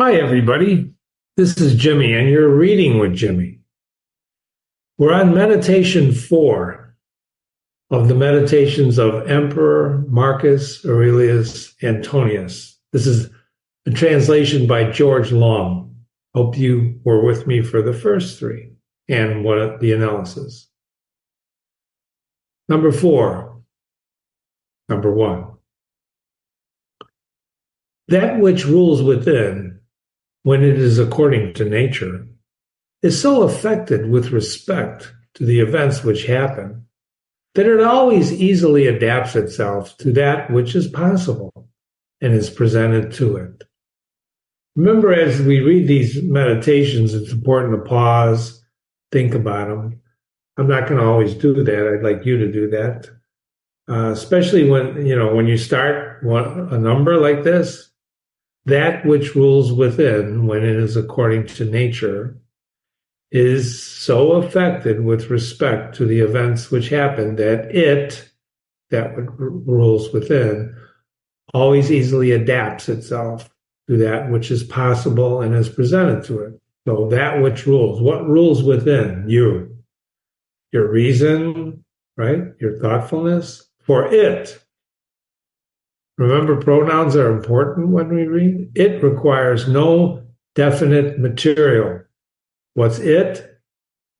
Hi, everybody. This is Jimmy, and you're reading with Jimmy. We're on meditation 4 of the meditations of Emperor Marcus Aurelius Antonius. This is a translation by George Long. Hope you were with me for the first 3 and the analysis. Number 4. Number 1. That which rules within, when it is according to nature, is so affected with respect to the events which happen that it always easily adapts itself to that which is possible and is presented to it. Remember, as we read these meditations, it's important to pause, think about them. I'm not going to always do that. I'd like you to do that, especially when you start a number like this. That which rules within, when it is according to nature, is so affected with respect to the events which happen that which rules within, always easily adapts itself to that which is possible and is presented to it. So that which rules. What rules within you? Your reason, right? Your thoughtfulness. For it. Remember, pronouns are important when we read. It requires no definite material. What's it?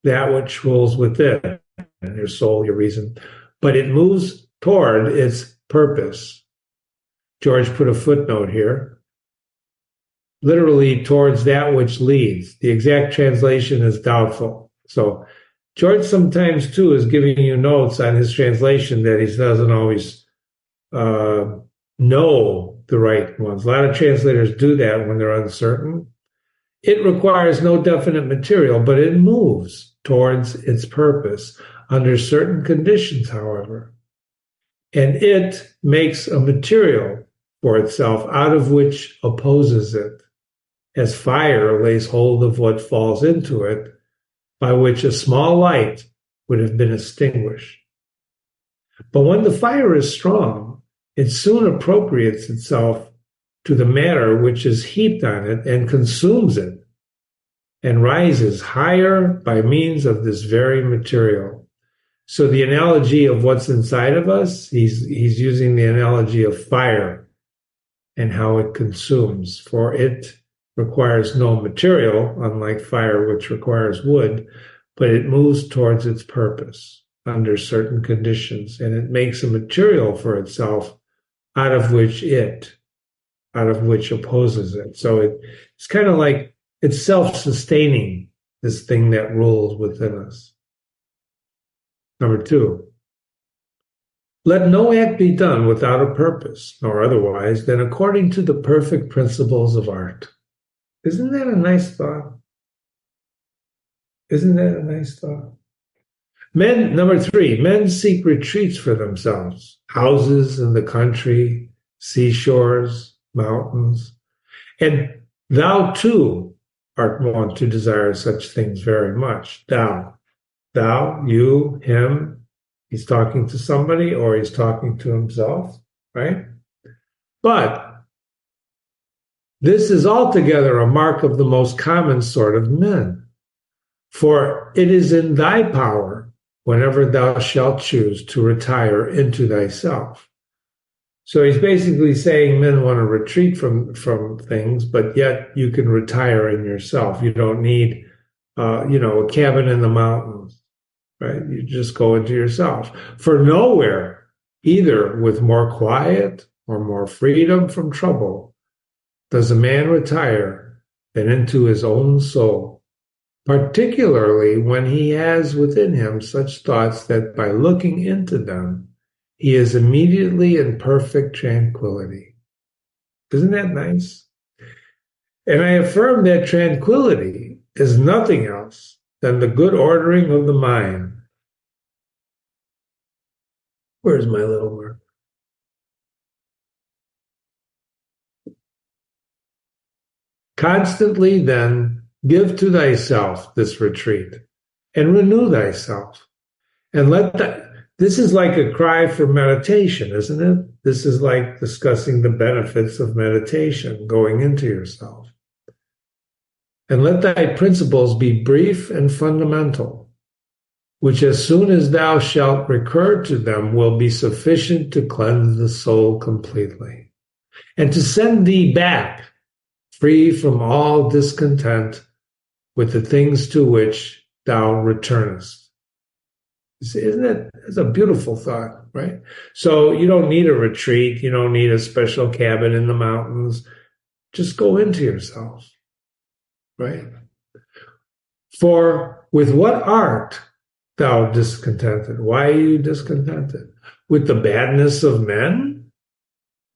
That which rules within, your soul, your reason. But it moves toward its purpose. George put a footnote here. Literally, towards that which leads. The exact translation is doubtful. So George sometimes, too, is giving you notes on his translation that he doesn't always know the right ones. A lot of translators do that when they're uncertain. It requires no definite material, but it moves towards its purpose under certain conditions, however. And it makes a material for itself out of which opposes it, as fire lays hold of what falls into it, by which a small light would have been extinguished. But when the fire is strong, it soon appropriates itself to the matter which is heaped on it and consumes it, and rises higher by means of this very material. So the analogy of what's inside of us, he's using the analogy of fire and how it consumes. For it requires no material, unlike fire, which requires wood, but it moves towards its purpose under certain conditions, and it makes a material for itself out of which opposes it. So it's kind of like it's self-sustaining, this thing that rules within us. Number 2, let no act be done without a purpose, nor otherwise than according to the perfect principles of art. Isn't that a nice thought? Isn't that a nice thought? Number 3, men seek retreats for themselves, houses in the country, seashores, mountains. And thou too art wont to desire such things very much. Thou, you, him, he's talking to somebody or he's talking to himself, right? But this is altogether a mark of the most common sort of men. For it is in thy power, whenever thou shalt choose, to retire into thyself. So he's basically saying men want to retreat from things, but yet you can retire in yourself. You don't need, a cabin in the mountains, right? You just go into yourself. For nowhere, either with more quiet or more freedom from trouble, does a man retire than into his own soul, particularly when he has within him such thoughts that by looking into them, he is immediately in perfect tranquility. Isn't that nice? And I affirm that tranquility is nothing else than the good ordering of the mind. Where's my little mark? Constantly, then, give to thyself this retreat, and renew thyself, and let this is like a cry for meditation, isn't it? This is like discussing the benefits of meditation, going into yourself. and let thy principles be brief and fundamental, which as soon as thou shalt recur to them will be sufficient to cleanse the soul completely, and to send thee back free from all discontent with the things to which thou returnest. Isn't it? It's a beautiful thought, right? So you don't need a retreat. You don't need a special cabin in the mountains. Just go into yourself, right? For with what art thou discontented? Why are you discontented? With the badness of men?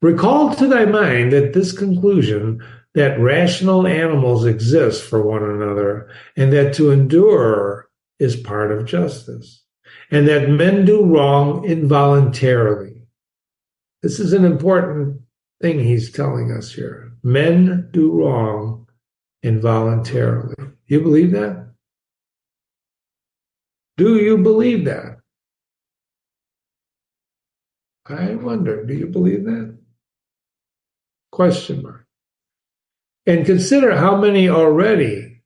Recall to thy mind that this conclusion that rational animals exist for one another, and that to endure is part of justice, and that men do wrong involuntarily. This is an important thing he's telling us here. Men do wrong involuntarily. Do you believe that? Do you believe that? I wonder, do you believe that? Question mark. And consider how many already,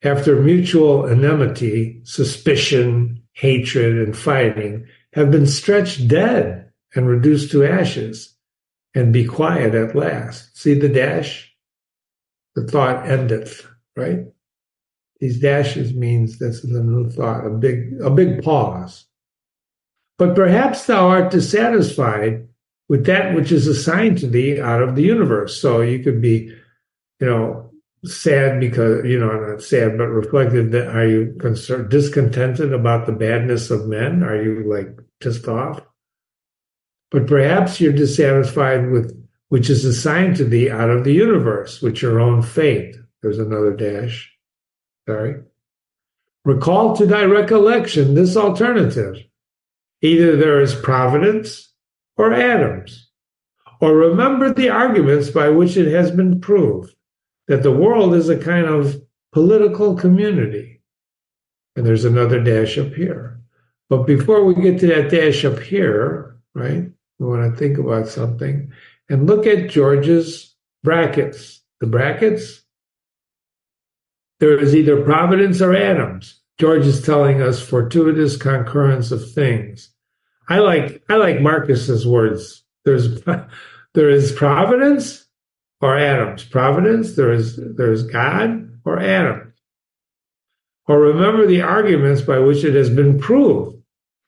after mutual enmity, suspicion, hatred, and fighting, have been stretched dead and reduced to ashes, and be quiet at last. See the dash? The thought endeth, right? These dashes means this is a new thought, a big pause. But perhaps thou art dissatisfied with that which is assigned to thee out of the universe. So you could be, sad because, not sad, but reflective. That are you concerned, discontented about the badness of men? Are you pissed off? But perhaps you're dissatisfied with which is assigned to thee out of the universe, with your own fate. There's another dash. Sorry. Recall to thy recollection this alternative. Either there is providence or atoms, or remember the arguments by which it has been proved that the world is a kind of political community. And there's another dash up here. But before we get to that dash up here, right, we want to think about something and look at George's brackets. The brackets, there is either providence or atoms. George is telling us fortuitous concurrence of things. I like Marcus's words. There is providence or atoms. Providence, there is God or atoms. Or remember the arguments by which it has been proved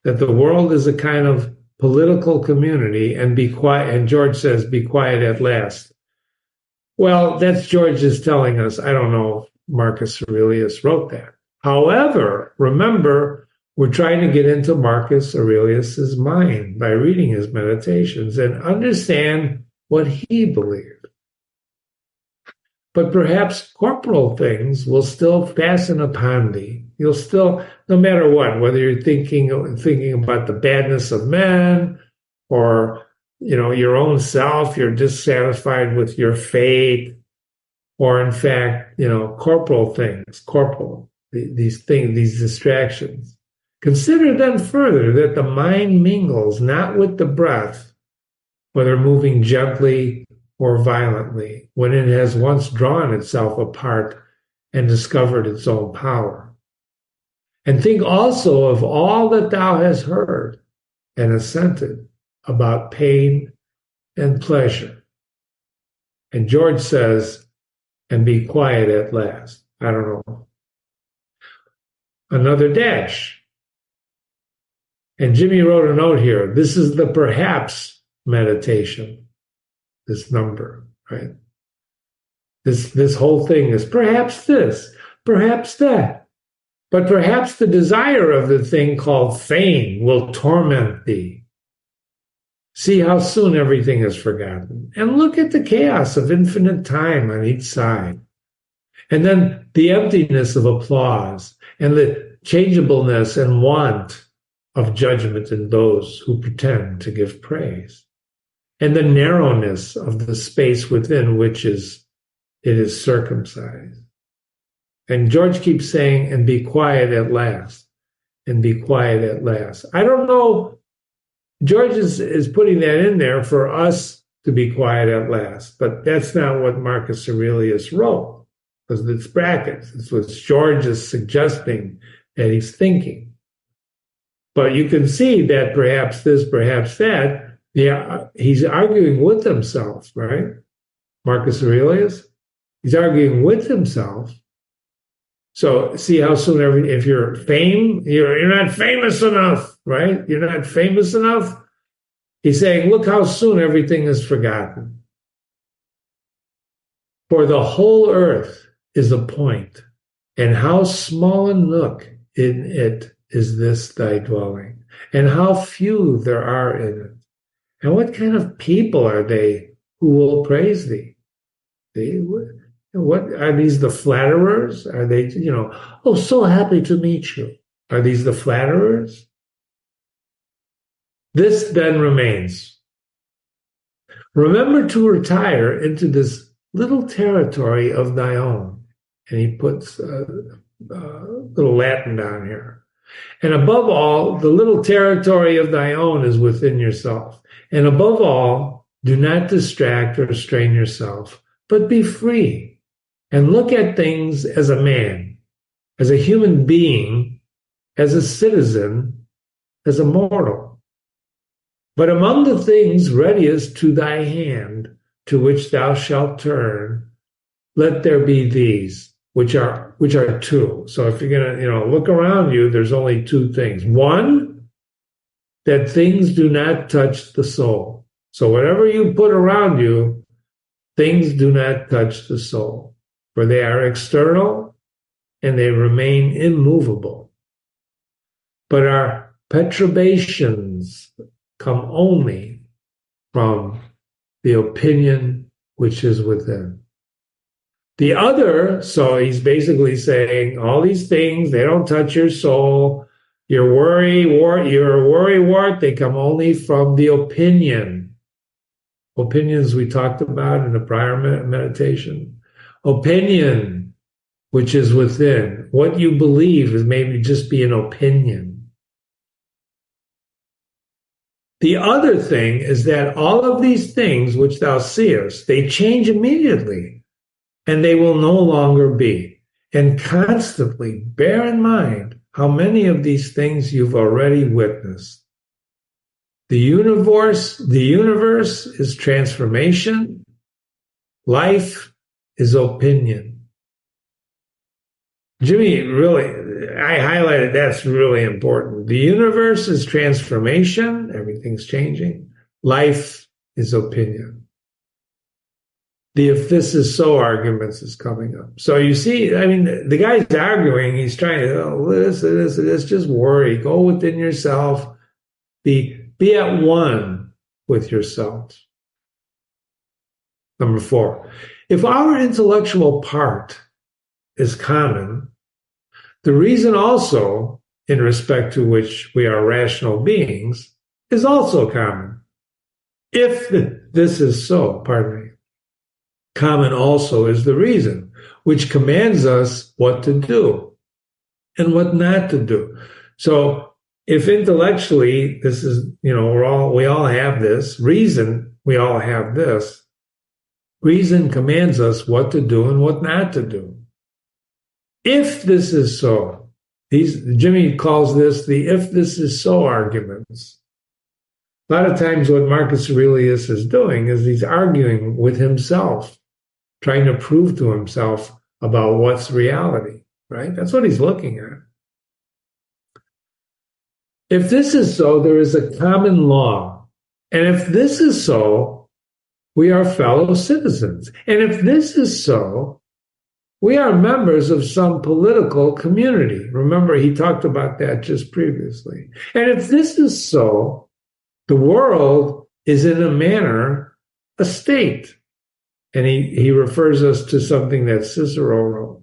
that the world is a kind of political community, and be quiet. And George says, be quiet at last. Well, that's George's telling us. I don't know if Marcus Aurelius wrote that. However, remember, we're trying to get into Marcus Aurelius's mind by reading his meditations and understand what he believed. But perhaps corporal things will still fasten upon thee. You'll still, no matter what, whether you're thinking about the badness of men or, your own self, you're dissatisfied with your fate, or in fact, corporal things, these things, these distractions. Consider then further that the mind mingles not with the breath, whether moving gently or violently, when it has once drawn itself apart and discovered its own power. And think also of all that thou hast heard and assented about pain and pleasure. And George says, and be quiet at last. I don't know. Another dash. And Jimmy wrote a note here. This is the perhaps meditation, this number, right? This whole thing is perhaps this, perhaps that. But perhaps the desire of the thing called fame will torment thee. See how soon everything is forgotten. And look at the chaos of infinite time on each side. And then the emptiness of applause and the changeableness and want of judgment in those who pretend to give praise. And the narrowness of the space within which it is circumcised. And George keeps saying, and be quiet at last, and be quiet at last. I don't know. George is putting that in there for us to be quiet at last, but that's not what Marcus Aurelius wrote. because it's brackets. It's what George is suggesting that he's thinking. But you can see that perhaps this, perhaps that, yeah, he's arguing with himself, right? Marcus Aurelius, he's arguing with himself. So see how soon if you're you're not famous enough, right? You're not famous enough. He's saying, look how soon everything is forgotten. For the whole earth is a point, and how small a nook in it is this thy dwelling, and how few there are in it. And what kind of people are they who will praise thee? What are these, the flatterers? Are they, oh, so happy to meet you? Are these the flatterers? This then remains. Remember to retire into this little territory of thy own. And he puts a little Latin down here. And above all, the little territory of thy own is within yourself. And above all, do not distract or strain yourself, but be free and look at things as a man, as a human being, as a citizen, as a mortal. But among the things readiest to thy hand, to which thou shalt turn, let there be these, which are two. So if you're going to, look around you, there's only two things. One, that things do not touch the soul. So whatever you put around you, things do not touch the soul, for they are external and they remain immovable. But our perturbations come only from the opinion which is within. The other, so he's basically saying all these things, they don't touch your soul. Your worry, they come only from the opinion. Opinions we talked about in the prior meditation. Opinion, which is within. What you believe is maybe just be an opinion. The other thing is that all of these things which thou seest, they change immediately, and they will no longer be. And constantly bear in mind how many of these things you've already witnessed. The universe is transformation. Life is opinion. Jimmy, really, I highlighted that's really important. The universe is transformation. Everything's changing. Life is opinion. The if this is so arguments is coming up. So you see, the guy's arguing. He's trying to, this, just worry. Go within yourself. Be at one with yourself. Number 4, if our intellectual part is common, the reason also in respect to which we are rational beings is also common. If this is so, common also is the reason which commands us what to do and what not to do. So if intellectually this is, we all have this reason, we all have this. Reason commands us what to do and what not to do. If this is so, Jimmy calls this the if this is so arguments. A lot of times what Marcus Aurelius is doing is he's arguing with himself, trying to prove to himself about what's reality, right? That's what he's looking at. If this is so, there is a common law. And if this is so, we are fellow citizens. And if this is so, we are members of some political community. Remember, he talked about that just previously. And if this is so, the world is in a manner a state. And he refers us to something that Cicero wrote.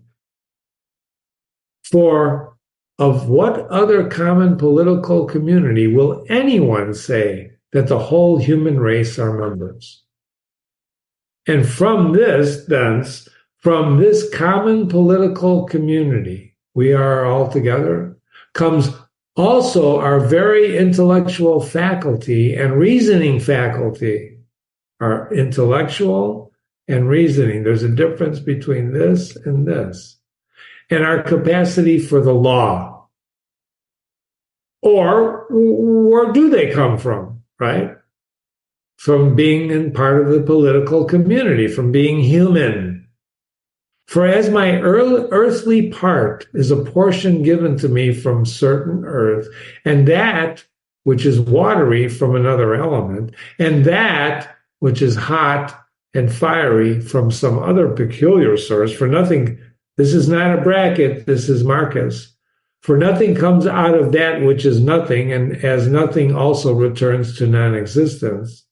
For of what other common political community will anyone say that the whole human race are members? And from this common political community, we are all together, comes also our very intellectual faculty and reasoning faculty, our intellectual and reasoning. There's a difference between this and this. And our capacity for the law. Or where do they come from, right? From being in part of the political community, from being human. For as my earthly part is a portion given to me from certain earth, and that which is watery from another element, and that which is hot and fiery from some other peculiar source, for nothing, this is not a bracket, this is Marcus. For nothing comes out of that which is nothing, and as nothing also returns to non-existence,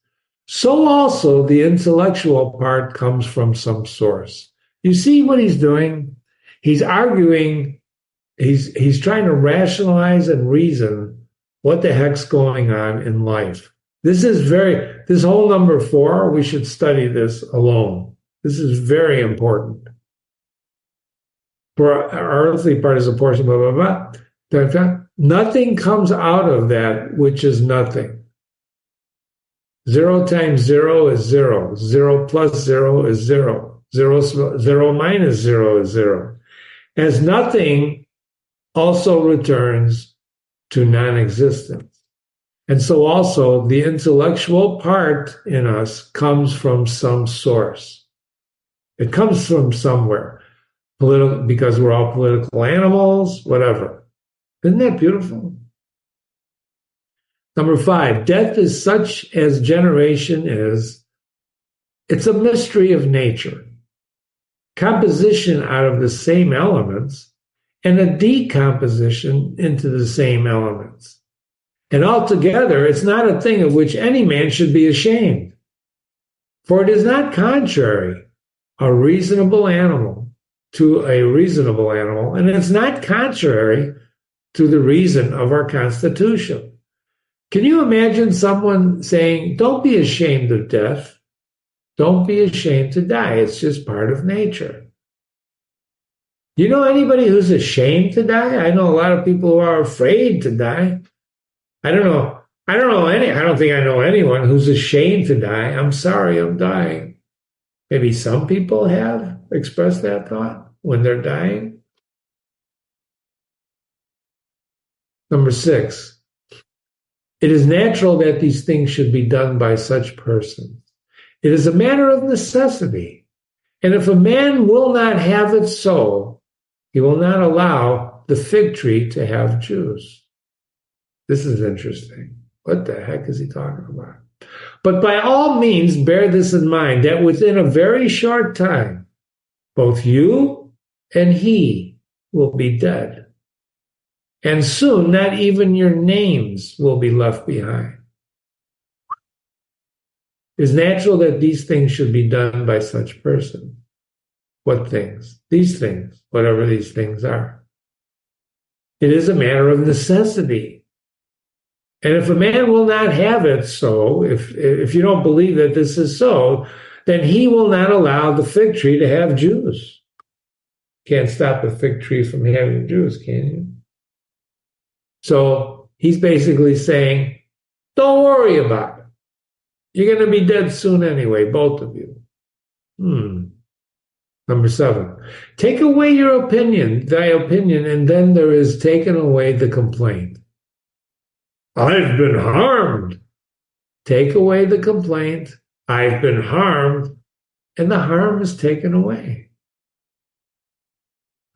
so also the intellectual part comes from some source. You see what he's doing? He's arguing, he's trying to rationalize and reason what the heck's going on in life. This whole number 4, we should study this alone. This is very important. For our earthly part is a portion, blah, blah, blah. Nothing comes out of that which is nothing. 0 times 0 is 0. 0 plus 0 is 0. 0 minus 0 is 0. As nothing also returns to non-existence. And so also the intellectual part in us comes from some source. It comes from somewhere. Because we're all political animals, whatever. Isn't that beautiful? Number 5, death is such as generation is. It's a mystery of nature. Composition out of the same elements and a decomposition into the same elements. And altogether, it's not a thing of which any man should be ashamed. For it is not contrary, a reasonable animal to a reasonable animal, and it's not contrary to the reason of our Constitution. Can you imagine someone saying, don't be ashamed of death. Don't be ashamed to die. It's just part of nature. You know anybody who's ashamed to die? I know a lot of people who are afraid to die. I don't think I know anyone who's ashamed to die. I'm sorry, I'm dying. Maybe some people have expressed that thought when they're dying. Number 6, it is natural that these things should be done by such persons. It is a matter of necessity. And if a man will not have it so, he will not allow the fig tree to have juice. This is interesting. What the heck is he talking about? But by all means, bear this in mind, that within a very short time, both you and he will be dead. And soon, not even your names will be left behind. It is natural that these things should be done by such person. What things? These things, whatever these things are. It is a matter of necessity. And if a man will not have it so, if you don't believe that this is so, then he will not allow the fig tree to have juice. Can't stop a fig tree from having juice, can you? So he's basically saying, don't worry about it. You're going to be dead soon anyway, both of you. Number 7, take away your opinion, thy opinion, and then there is taken away the complaint. I've been harmed. Take away the complaint. I've been harmed, and the harm is taken away.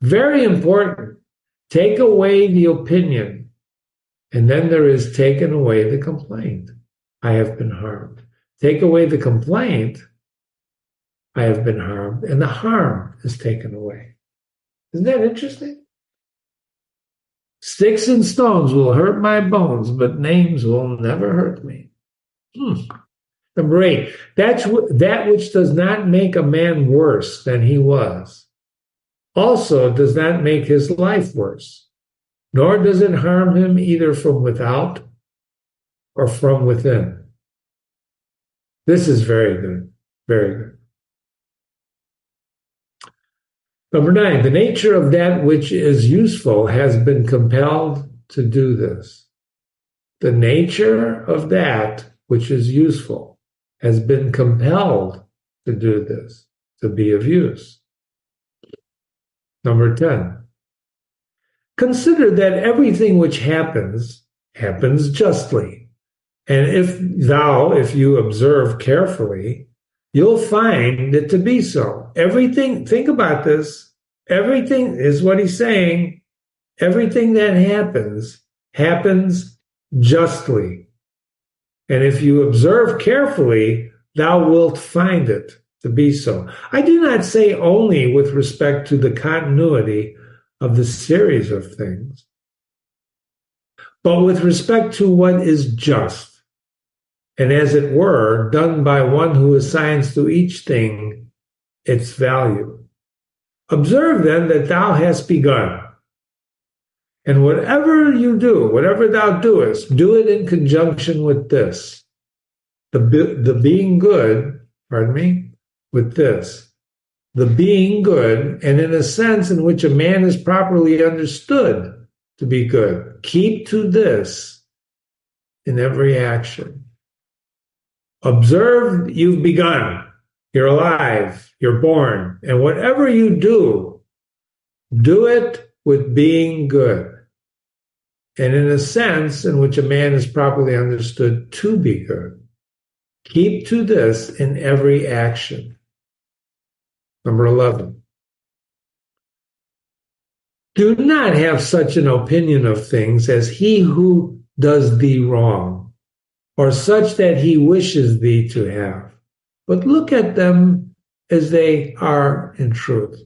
Very important. Take away the opinion, and then there is taken away the complaint. I have been harmed. Take away the complaint. I have been harmed, and the harm is taken away. Isn't that interesting? Sticks and stones will hurt my bones, but names will never hurt me. Number 8, that which does not make a man worse than he was, also does not make his life worse, nor does it harm him either from without or from within. This is very good, very good. Number 9, the nature of that which is useful has been compelled to do this. The nature of that which is useful has been compelled to do this. to be of use. Number 10. Consider that everything which happens justly. And if you observe carefully, you'll find it to be so. Everything, think about this, everything is what he's saying. Everything that happens justly. And if you observe carefully, thou wilt find it to be so. I do not say only with respect to the continuity of the series of things, but with respect to what is just, and as it were, done by one who assigns to each thing its value. Observe then that thou hast begun. And whatever you do, whatever thou doest, do it in conjunction with this. The being good, with this. The being good, and in a sense in which a man is properly understood to be good. Keep to this in every action. Observe you've begun. You're alive. You're born. And whatever you do it with being good. And in a sense in which a man is properly understood to be good. Keep to this in every action. Number 11. Do not have such an opinion of things as he who does thee wrong, or such that he wishes thee to have, but look at them as they are in truth.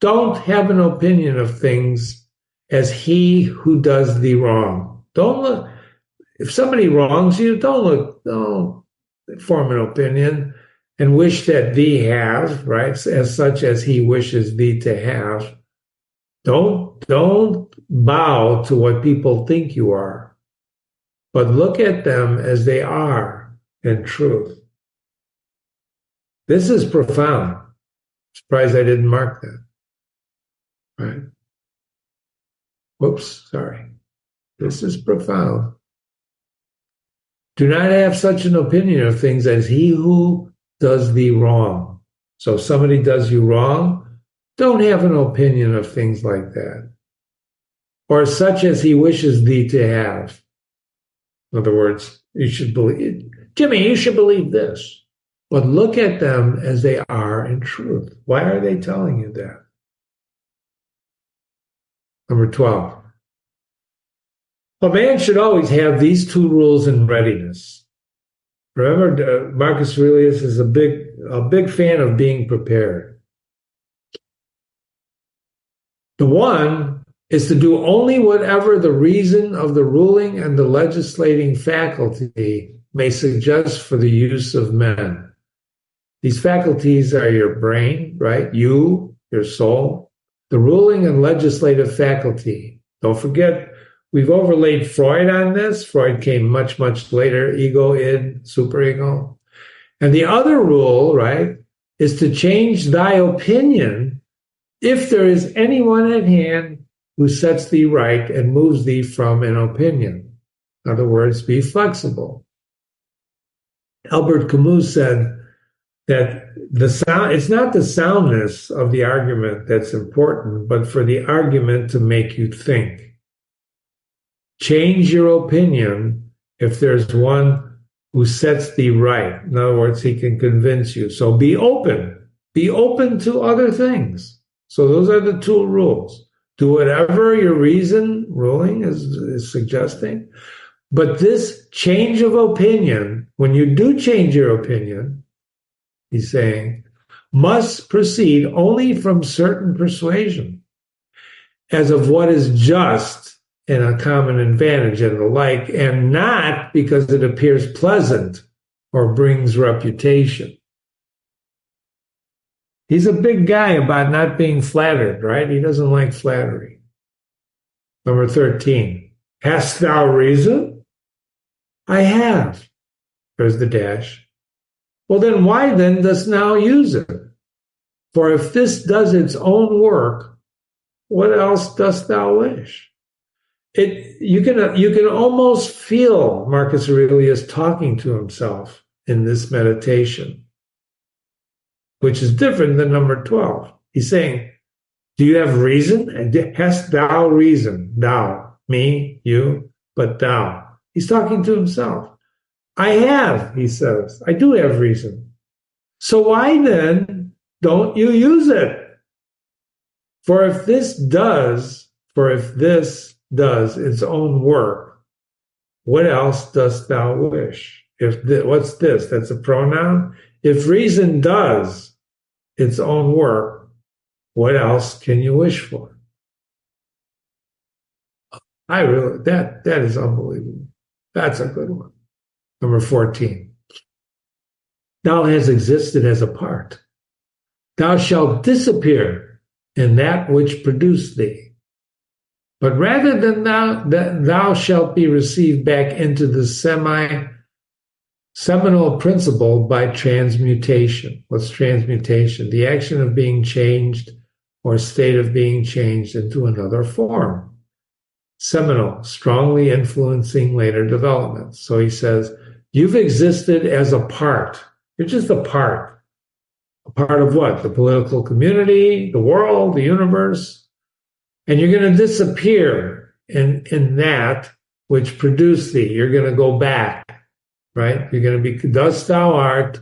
Don't have an opinion of things as he who does thee wrong. Don't look, if somebody wrongs you, don't form an opinion and wish that thee have, right? As such as he wishes thee to have. Don't bow to what people think you are, but look at them as they are in truth. This is profound. Surprised I didn't mark that. Right? Whoops, sorry. This is profound. Do not have such an opinion of things as he who does thee wrong. So if somebody does you wrong, don't have an opinion of things like that. Or such as he wishes thee to have. In other words, you should believe, Jimmy, you should believe this. But look at them as they are in truth. Why are they telling you that? Number 12. A man should always have these two rules in readiness. Remember, Marcus Aurelius is a big fan of being prepared. The one is to do only whatever the reason of the ruling and the legislating faculty may suggest for the use of men. These faculties are your brain, right? You, your soul, the ruling and legislative faculty. Don't forget, we've overlaid Freud on this. Freud came much, much later, ego, id, superego. And the other rule, right, is to change thy opinion if there is anyone at hand who sets thee right and moves thee from an opinion. In other words, be flexible. Albert Camus said that it's not the soundness of the argument that's important, but for the argument to make you think. Change your opinion if there's one who sets thee right. In other words, he can convince you. So be open. Be open to other things. So those are the two rules. Do whatever your ruling is suggesting. But this change of opinion, when you do change your opinion, he's saying, must proceed only from certain persuasion, as of what is just and a common advantage and the like, and not because it appears pleasant or brings reputation. He's a big guy about not being flattered, right? He doesn't like flattery. Number 13. Hast thou reason? I have. There's the dash. Well, then why then dost thou use it? For if this does its own work, what else dost thou wish? You can almost feel Marcus Aurelius talking to himself in this meditation. which is different than number 12. He's saying, do you have reason? Hast thou reason? Thou, me, you, but thou. He's talking to himself. I have, he says. I do have reason. So why then don't you use it? For if this does its own work, what else dost thou wish? What's this? That's a pronoun. If reason does its own work, what else can you wish for? That is unbelievable. That's a good one. Number 14. Thou hast existed as a part. Thou shalt disappear in that which produced thee. But rather than thou shalt be received back into the seminal principle by transmutation. What's transmutation? The action of being changed or state of being changed into another form. Seminal, strongly influencing later developments. So he says, you've existed as a part. You're just a part. A part of what? The political community, the world, the universe. And you're going to disappear in that which produced thee. You're going to go back, right? You're going to be, thus thou art,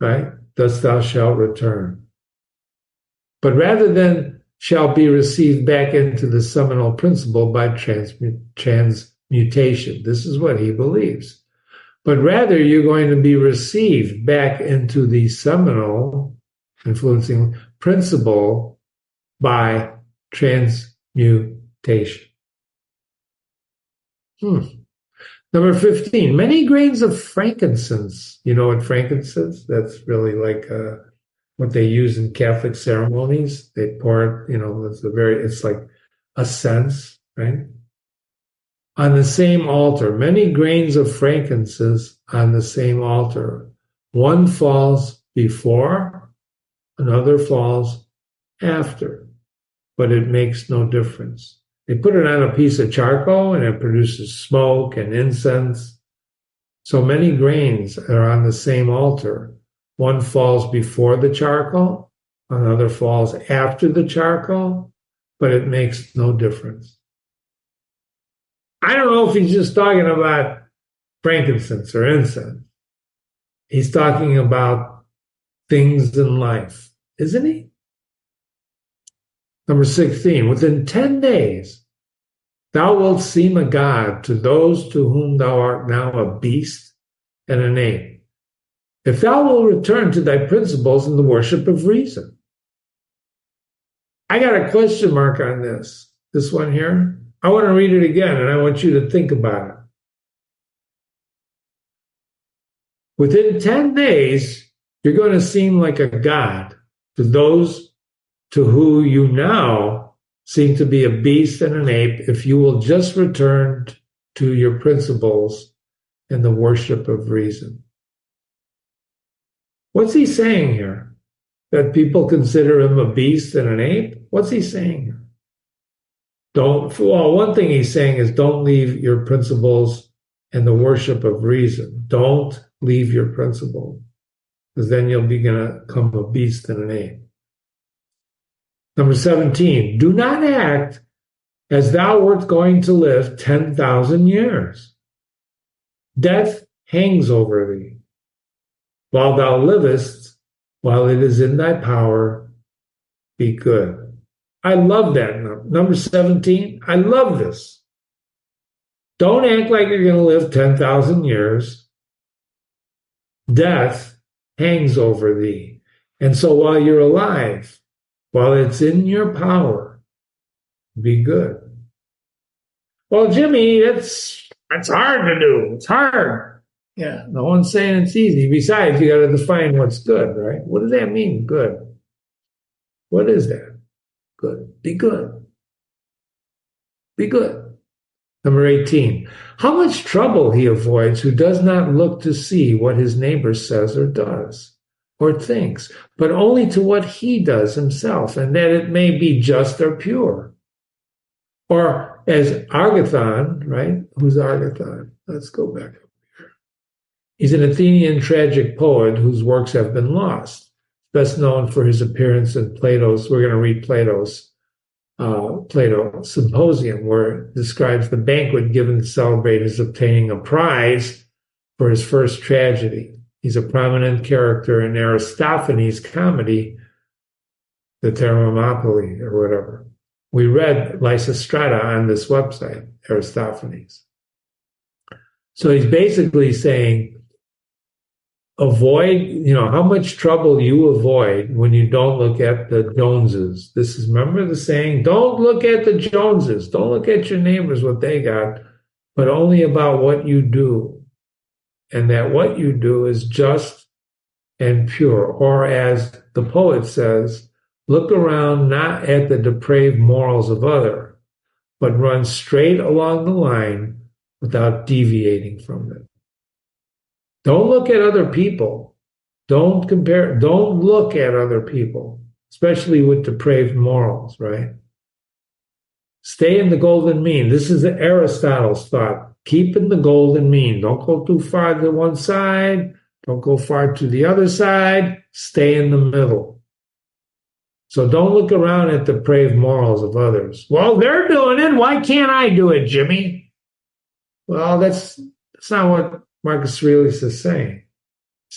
right? Thus thou shalt return. But rather than shall be received back into the seminal principle by transmutation. This is what he believes. But rather you're going to be received back into the seminal influencing principle by transmutation. Number 15, many grains of frankincense. You know what frankincense? That's really like what they use in Catholic ceremonies. They pour it, it's like a sense, right? On the same altar, many grains of frankincense on the same altar. One falls before, another falls after, but it makes no difference. They put it on a piece of charcoal and it produces smoke and incense. So many grains are on the same altar. One falls before the charcoal, another falls after the charcoal, but it makes no difference. I don't know if he's just talking about frankincense or incense. He's talking about things in life, isn't he? Number 16, within 10 days, thou wilt seem a god to those to whom thou art now a beast and an ape. If thou wilt return to thy principles in the worship of reason. I got a question mark on this one here. I want to read it again, and I want you to think about it. Within 10 days, you're going to seem like a god to those to whom you now seem to be a beast and an ape if you will just return to your principles in the worship of reason. What's he saying here? That people consider him a beast and an ape? What's he saying here? One thing he's saying is don't leave your principles and the worship of reason. Don't leave your principles, because then you'll be going to become a beast and an ape. Number 17, do not act as thou wert going to live 10,000 years. Death hangs over thee. While thou livest, while it is in thy power, be good. I love that number 17. I love this. Don't act like you're going to live 10,000 years. Death hangs over thee. And so while you're alive, while it's in your power, be good. Well, Jimmy, that's hard to do. It's hard. Yeah, no one's saying it's easy. Besides, you got to define what's good, right? What does that mean, good? What is that? Good. Be good. Be good. Number 18. How much trouble he avoids who does not look to see what his neighbor says or does or thinks, but only to what he does himself, and that it may be just or pure. Or as Agathon, right? Who's Agathon? Let's go back up here. He's an Athenian tragic poet whose works have been lost. best known for his appearance in Plato's, we're going to read Plato Symposium, where it describes the banquet given to celebrate his obtaining a prize for his first tragedy. He's a prominent character in Aristophanes' comedy, the Thermopylae or whatever. We read Lysistrata on this website, Aristophanes. So he's basically saying, avoid, how much trouble you avoid when you don't look at the Joneses. This is, remember the saying, don't look at the Joneses. Don't look at your neighbors, what they got, but only about what you do. And that what you do is just and pure. Or as the poet says, look around not at the depraved morals of other, but run straight along the line without deviating from it. Don't look at other people. Don't compare. Don't look at other people, especially with depraved morals, right? Stay in the golden mean. This is Aristotle's thought. Keep in the golden mean. Don't go too far to one side. Don't go far to the other side. Stay in the middle. So don't look around at the depraved morals of others. Well, they're doing it. Why can't I do it, Jimmy? Well, that's not what Marcus Aurelius is saying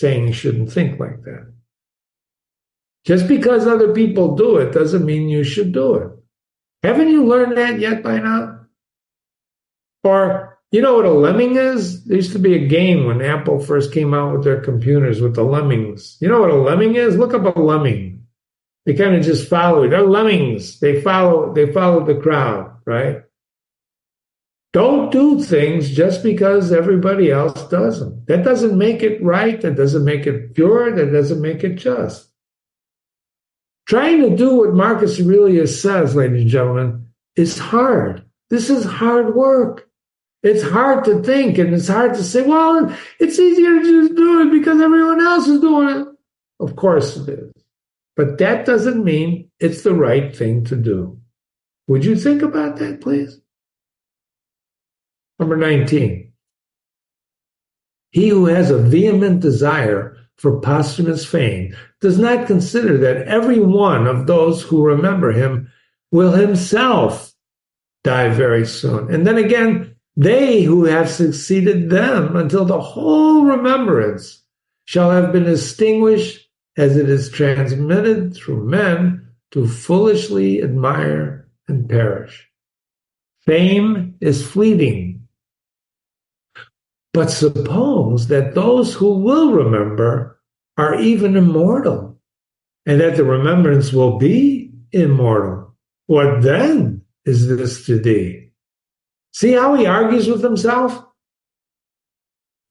you shouldn't think like that. Just because other people do it doesn't mean you should do it. Haven't you learned that yet by now? Or, you know what a lemming is? There used to be a game when Apple first came out with their computers with the lemmings. You know what a lemming is? Look up a lemming. They kind of just follow. They're lemmings. They follow the crowd, right? Don't do things just because everybody else does them. That doesn't make it right. That doesn't make it pure. That doesn't make it just. Trying to do what Marcus Aurelius says, ladies and gentlemen, is hard. This is hard work. It's hard to think, and it's hard to say, well, it's easier to just do it because everyone else is doing it. Of course it is. But that doesn't mean it's the right thing to do. Would you think about that, please? Number 19. He who has a vehement desire for posthumous fame does not consider that every one of those who remember him will himself die very soon. And then again, they who have succeeded them until the whole remembrance shall have been extinguished as it is transmitted through men to foolishly admire and perish. Fame is fleeting. But suppose that those who will remember are even immortal, and that the remembrance will be immortal. What then is this to thee? See how he argues with himself?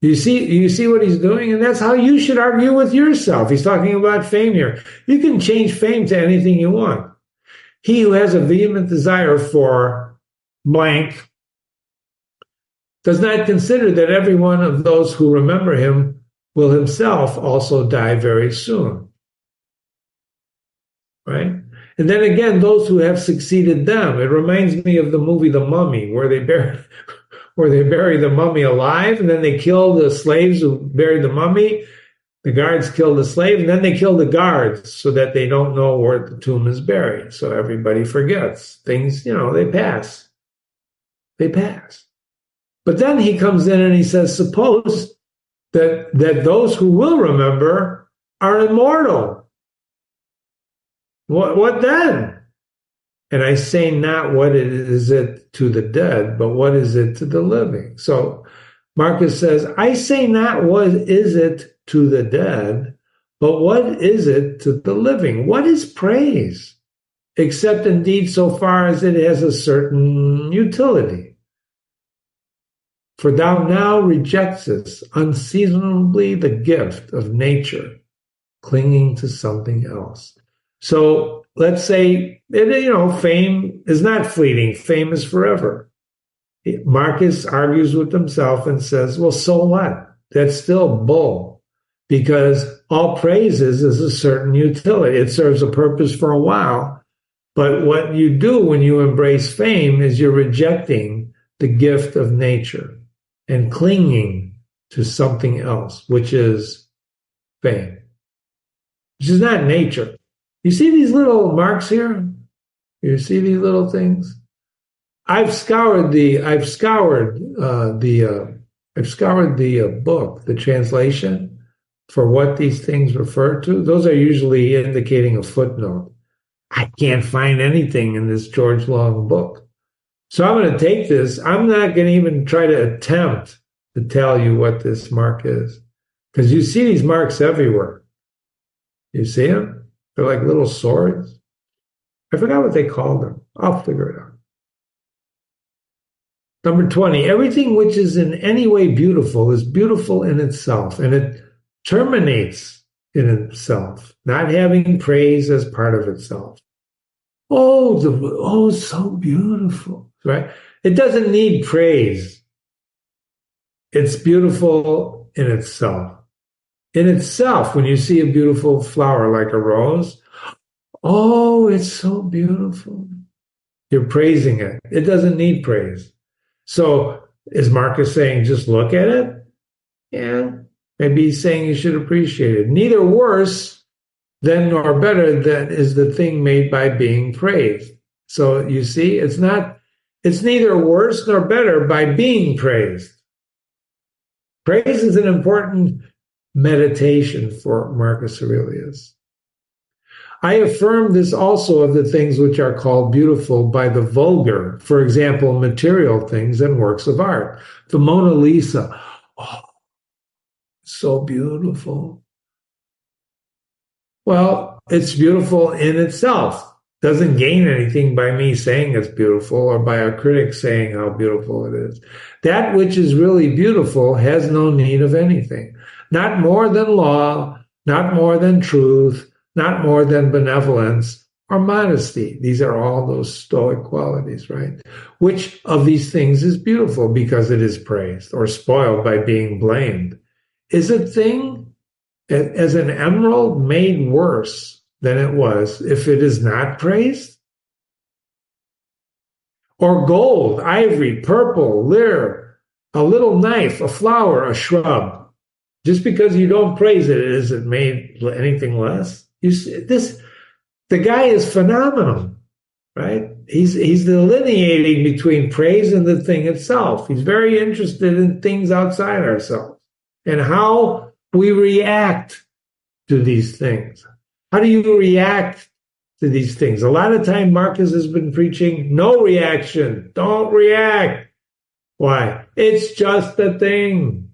You see what he's doing? And that's how you should argue with yourself. He's talking about fame here. You can change fame to anything you want. He who has a vehement desire for blank does not consider that every one of those who remember him will himself also die very soon. Right? And then again, those who have succeeded them. It reminds me of the movie The Mummy, where they bury the mummy alive, and then they kill the slaves who buried the mummy. The guards kill the slave, and then they kill the guards so that they don't know where the tomb is buried. So everybody forgets. Things, they pass. They pass. But then he comes in and he says, suppose that those who will remember are immortal. What then? And I say not what is it to the dead, but what is it to the living? So Marcus says, I say not what is it to the dead, but what is it to the living? What is praise? Except indeed so far as it has a certain utility. For thou now rejectest unseasonably the gift of nature, clinging to something else. So let's say, fame is not fleeting. Fame is forever. Marcus argues with himself and says, well, so what? That's still bull, because all praise is a certain utility. It serves a purpose for a while. But what you do when you embrace fame is you're rejecting the gift of nature and clinging to something else, which is fame. which is not nature. You see these little marks here? You see these little things? I've scoured the book, the translation for what these things refer to. Those are usually indicating a footnote. I can't find anything in this George Long book. So I'm going to take this. I'm not going to even try to attempt to tell you what this mark is, because you see these marks everywhere. You see them? They're like little swords. I forgot what they called them. I'll figure it out. Number 20, everything which is in any way beautiful is beautiful in itself, and it terminates in itself, not having praise as part of itself. Oh, so beautiful, right? It doesn't need praise. It's beautiful in itself. In itself, when you see a beautiful flower like a rose, oh, it's so beautiful. You're praising it. It doesn't need praise. So is Marcus saying just look at it? Yeah, maybe he's saying you should appreciate it. Neither worse than nor better than is the thing made by being praised. So you see, it's neither worse nor better by being praised. Praise is an important meditation for Marcus Aurelius. I affirm this also of the things which are called beautiful by the vulgar, for example, material things and works of art. The Mona Lisa, oh, so beautiful. Well, it's beautiful in itself. Doesn't gain anything by me saying it's beautiful or by a critic saying how beautiful it is. That which is really beautiful has no need of anything. Not more than law, not more than truth, not more than benevolence or modesty. These are all those Stoic qualities, right? Which of these things is beautiful because it is praised or spoiled by being blamed? Is a thing as an emerald made worse than it was if it is not praised? Or gold, ivory, purple, lyre, a little knife, a flower, a shrub. Just because you don't praise it, is it made anything less? You see, the guy is phenomenal, right? He's delineating between praise and the thing itself. He's very interested in things outside ourselves and how we react to these things. How do you react to these things? A lot of time Marcus has been preaching no reaction. Don't react. Why? It's just a thing.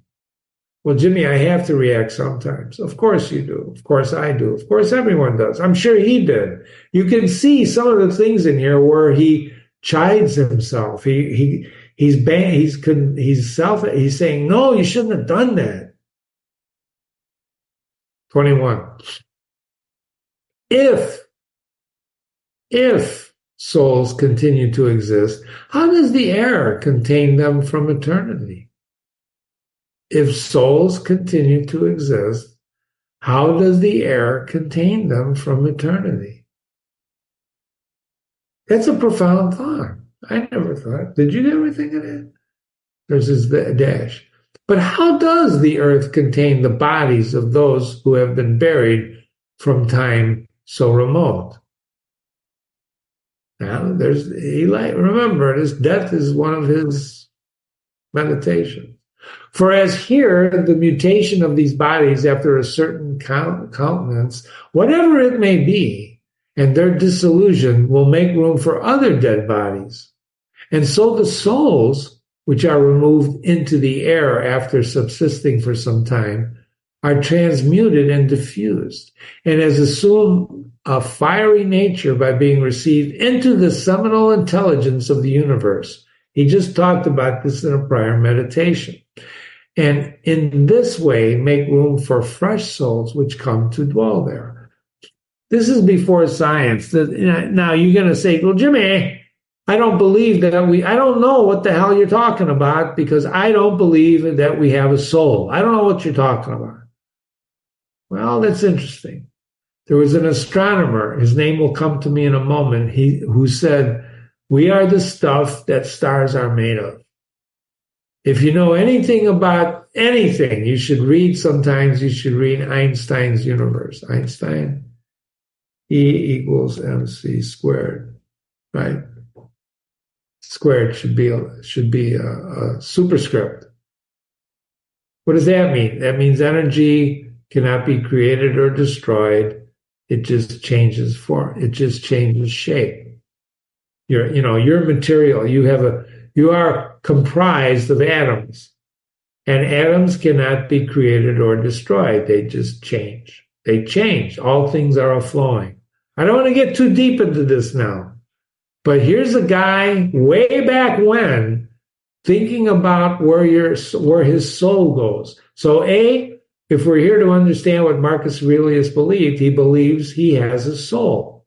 Well, Jimmy, I have to react sometimes. Of course you do. Of course I do. Of course everyone does. I'm sure he did. You can see some of the things in here where he chides himself. He's saying, no, you shouldn't have done that. 21. If souls continue to exist, how does the air contain them from eternity? If souls continue to exist, how does the air contain them from eternity? That's a profound thought. I never thought. Did you ever think of that? There's this dash. But how does the earth contain the bodies of those who have been buried from time so remote? Now, remember, this death is one of his meditations. For as here, the mutation of these bodies after a certain countenance, whatever it may be, and their dissolution will make room for other dead bodies. And so the souls, which are removed into the air after subsisting for some time, are transmuted and diffused, and as assume a fiery nature by being received into the seminal intelligence of the universe. He just talked about this in a prior meditation. And in this way, make room for fresh souls which come to dwell there. This is before science. Now you're going to say, well, Jimmy, I don't believe that I don't know what the hell you're talking about because I don't believe that we have a soul. I don't know what you're talking about. Well, that's interesting. There was an astronomer, his name will come to me in a moment, who said, we are the stuff that stars are made of. If you know anything about anything, you should read Einstein's universe. Einstein, E equals mc squared, right? Squared should be a superscript. What does that mean? That means energy cannot be created or destroyed. It just changes form. It just changes shape. Your material. You are comprised of atoms, and atoms cannot be created or destroyed. They just change. They change. All things are a flowing. I don't want to get too deep into this now, but here's a guy way back when thinking about where his soul goes. So if we're here to understand what Marcus Aurelius believed, he believes he has a soul.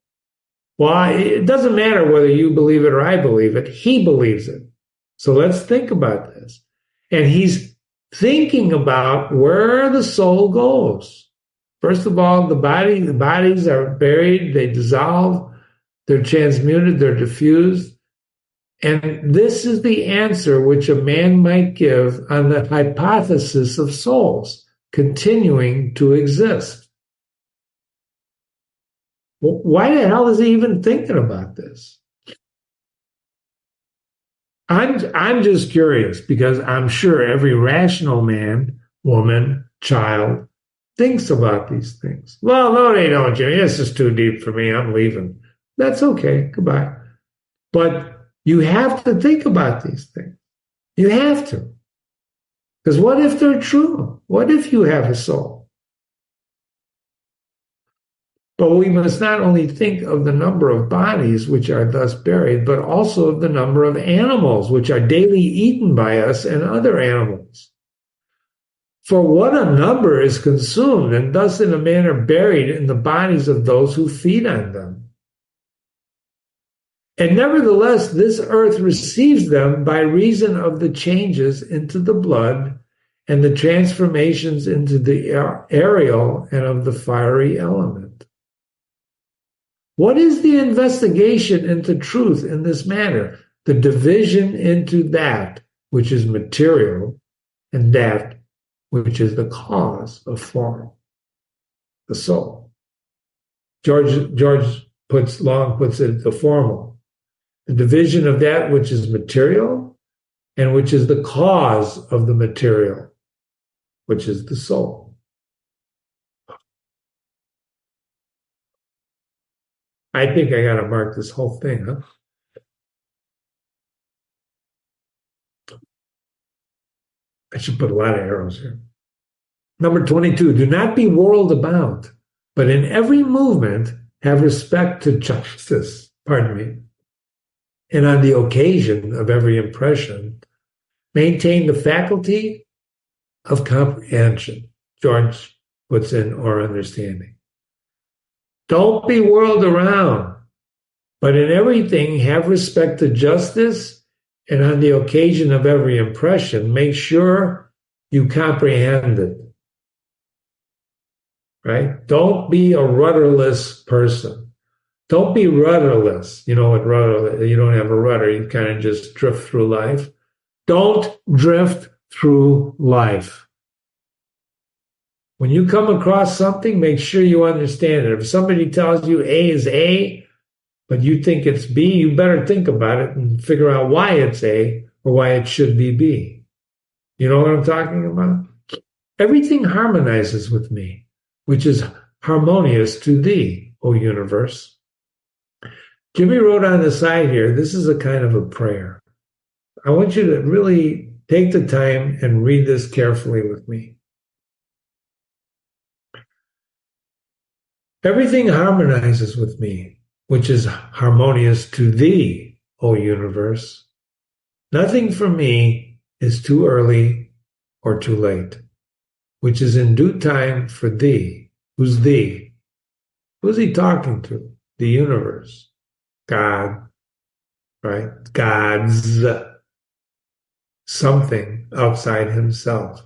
Well, it doesn't matter whether you believe it or I believe it. He believes it. So let's think about this. And he's thinking about where the soul goes. First of all, the bodies are buried, they dissolve, they're transmuted, they're diffused. And this is the answer which a man might give on the hypothesis of souls continuing to exist. Why the hell is he even thinking about this? I'm just curious because I'm sure every rational man, woman, child thinks about these things. Well, no, they don't, Jimmy. This is too deep for me. I'm leaving. That's okay. Goodbye. But you have to think about these things. You have to. Because what if they're true? What if you have a soul? But we must not only think of the number of bodies which are thus buried, but also of the number of animals which are daily eaten by us and other animals. For what a number is consumed and thus in a manner buried in the bodies of those who feed on them. And nevertheless, this earth receives them by reason of the changes into the blood and the transformations into the aerial and of the fiery element. What is the investigation into truth in this matter? The division into that which is material and that which is the cause of form, the soul. George puts it the formal. The division of that which is material and which is the cause of the material, which is the soul. I think I got to mark this whole thing, huh? I should put a lot of arrows here. Number 22, do not be world about, but in every movement have respect to justice, and on the occasion of every impression, maintain the faculty of comprehension. George puts in or understanding. Don't be whirled around, but in everything have respect to justice, and on the occasion of every impression, make sure you comprehend it. Right? Don't be a rudderless person. Don't be rudderless. You know what rudder? You don't have a rudder. You kind of just drift through life. Don't drift through life. When you come across something, make sure you understand it. If somebody tells you A is A, but you think it's B, you better think about it and figure out why it's A or why it should be B. You know what I'm talking about? Everything harmonizes with me, which is harmonious to thee, O universe. Jimmy wrote on the side here, this is a kind of a prayer. I want you to really take the time and read this carefully with me. Everything harmonizes with me, which is harmonious to thee, O universe. Nothing for me is too early or too late, which is in due time for thee. Who's thee? Who's he talking to? The universe. God, right? God's something outside himself.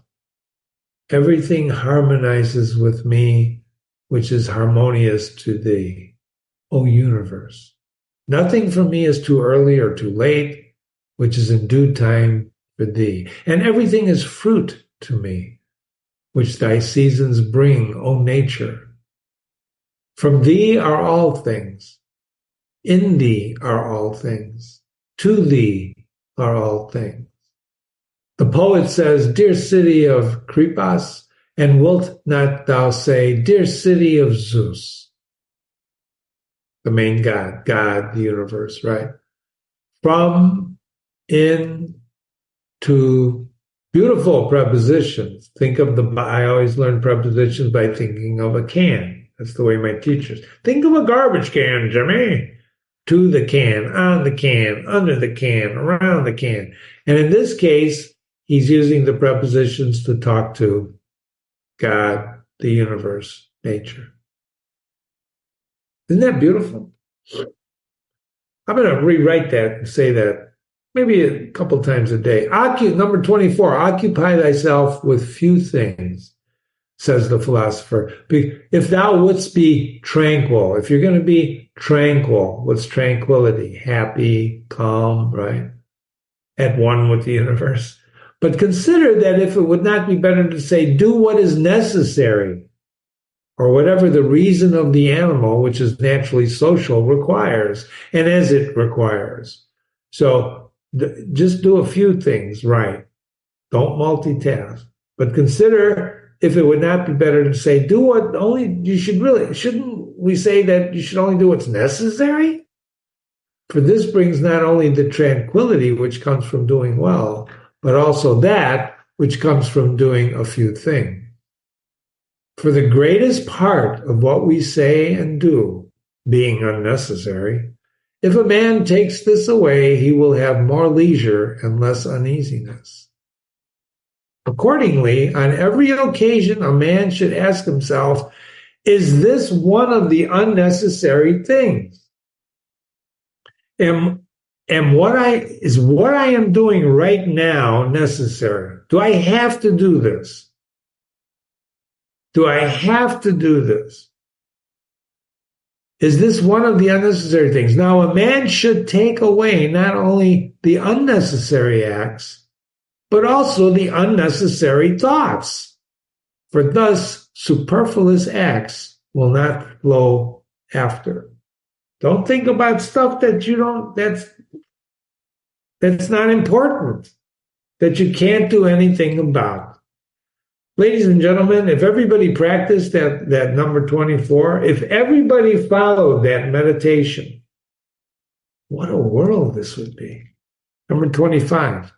Everything harmonizes with me, which is harmonious to thee, O universe. Nothing for me is too early or too late, which is in due time for thee, and everything is fruit to me, which thy seasons bring, O nature. From thee are all things, in thee are all things, to thee are all things. The poet says, dear city of Kripas, and wilt not thou say, dear city of Zeus, the main God, the universe, right? From, in, to, beautiful prepositions. Think of I always learn prepositions by thinking of a can. That's the way my teachers. Think of a garbage can, Jimmy. To the can, on the can, under the can, around the can. And in this case, he's using the prepositions to talk to God, the universe, nature. Isn't that beautiful? I'm going to rewrite that and say that maybe a couple times a day. Number 24, occupy thyself with few things, says the philosopher. If thou wouldst be tranquil, if you're going to be tranquil, what's tranquility? Happy, calm, right? At one with the universe. But consider that if it would not be better to say, do what is necessary, or whatever the reason of the animal, which is naturally social, requires, and as it requires. So just do a few things right. Don't multitask. But consider if it would not be better to say, do what only you should really, shouldn't we say that you should only do what's necessary? For this brings not only the tranquility which comes from doing well, but also that which comes from doing a few things. For the greatest part of what we say and do, being unnecessary, if a man takes this away, he will have more leisure and less uneasiness. Accordingly, on every occasion, a man should ask himself, is this one of the unnecessary things? What I am doing right now necessary? Do I have to do this? Do I have to do this? Is this one of the unnecessary things? Now, a man should take away not only the unnecessary acts, but also the unnecessary thoughts. For thus, superfluous acts will not flow after. Don't think about stuff that you don't, that's not important, that you can't do anything about. Ladies and gentlemen, if everybody practiced that number 24, if everybody followed that meditation, what a world this would be. Number 25.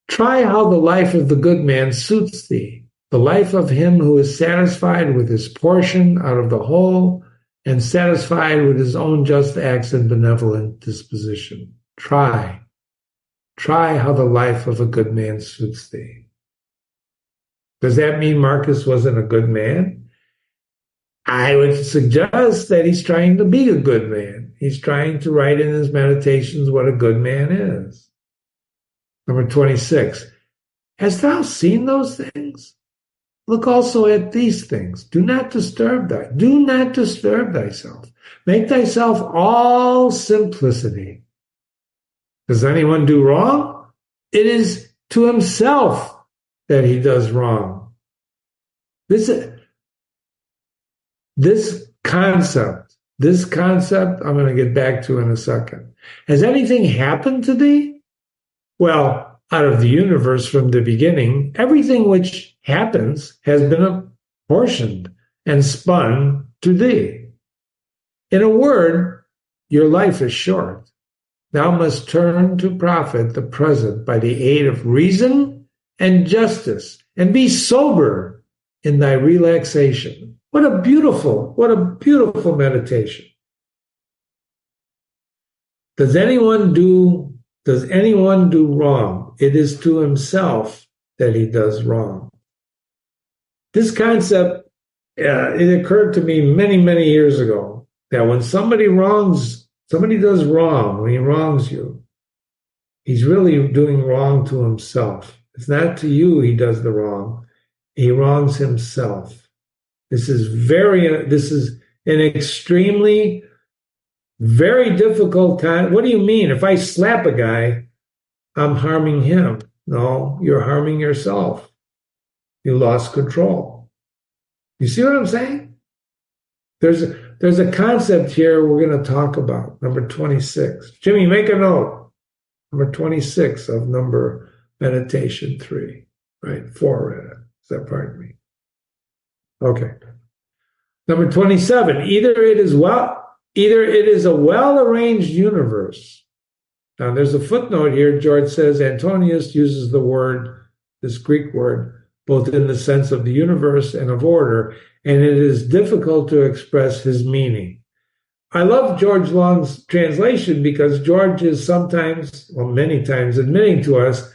Try how the life of the good man suits thee, the life of him who is satisfied with his portion out of the whole and satisfied with his own just acts and benevolent disposition. Try how the life of a good man suits thee. Does that mean Marcus wasn't a good man? I would suggest that he's trying to be a good man. He's trying to write in his meditations what a good man is. Number 26. Hast thou seen those things? Look also at these things. Do not disturb thyself. Make thyself all simplicity. Does anyone do wrong? It is to himself that he does wrong. This concept, I'm going to get back to in a second. Has anything happened to thee? Well, out of the universe from the beginning, everything which happens has been apportioned and spun to thee. In a word, your life is short. Thou must turn to profit the present by the aid of reason and justice, and be sober in thy relaxation. What a beautiful meditation. Does anyone do wrong? It is to himself that he does wrong. This concept, it occurred to me many, many years ago, that when somebody does wrong, when he wrongs you, he's really doing wrong to himself. It's not to you he does the wrong. He wrongs himself. This is an extremely, very difficult kind. What do you mean? If I slap a guy, I'm harming him. No, you're harming yourself. You lost control. You see what I'm saying? There's a concept here we're going to talk about, number 26. Jimmy, make a note. Number 26 of number meditation 3, right? 4 rather. Is that pardon me? Okay. Number 27, either it is a well-arranged universe. Now there's a footnote here. George says Antonius uses the word, this Greek word, both in the sense of the universe and of order, and it is difficult to express his meaning. I love George Long's translation because George is sometimes, well, many times, admitting to us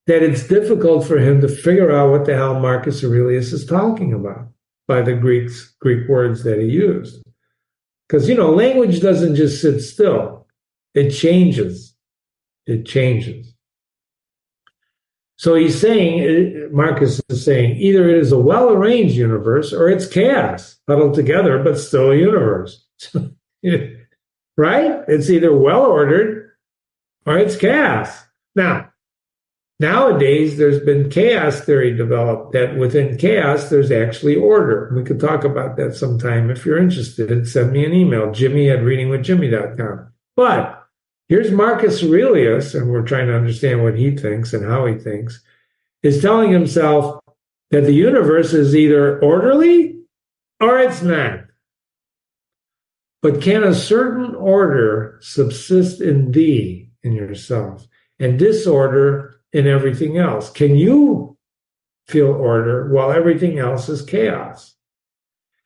that it's difficult for him to figure out what the hell Marcus Aurelius is talking about by the Greek words that he used. Because, language doesn't just sit still. It changes. It changes. So he's saying, Marcus is saying, either it is a well-arranged universe or it's chaos, huddled together, but still a universe. Right? It's either well-ordered or it's chaos. Now, nowadays, there's been chaos theory developed, that within chaos, there's actually order. We could talk about that sometime. If you're interested, send me an email, jimmy@readingwithjimmy.com. But here's Marcus Aurelius, and we're trying to understand what he thinks and how he thinks, is telling himself that the universe is either orderly or it's not. But can a certain order subsist in thee, in yourself, and disorder in everything else? Can you feel order while everything else is chaos?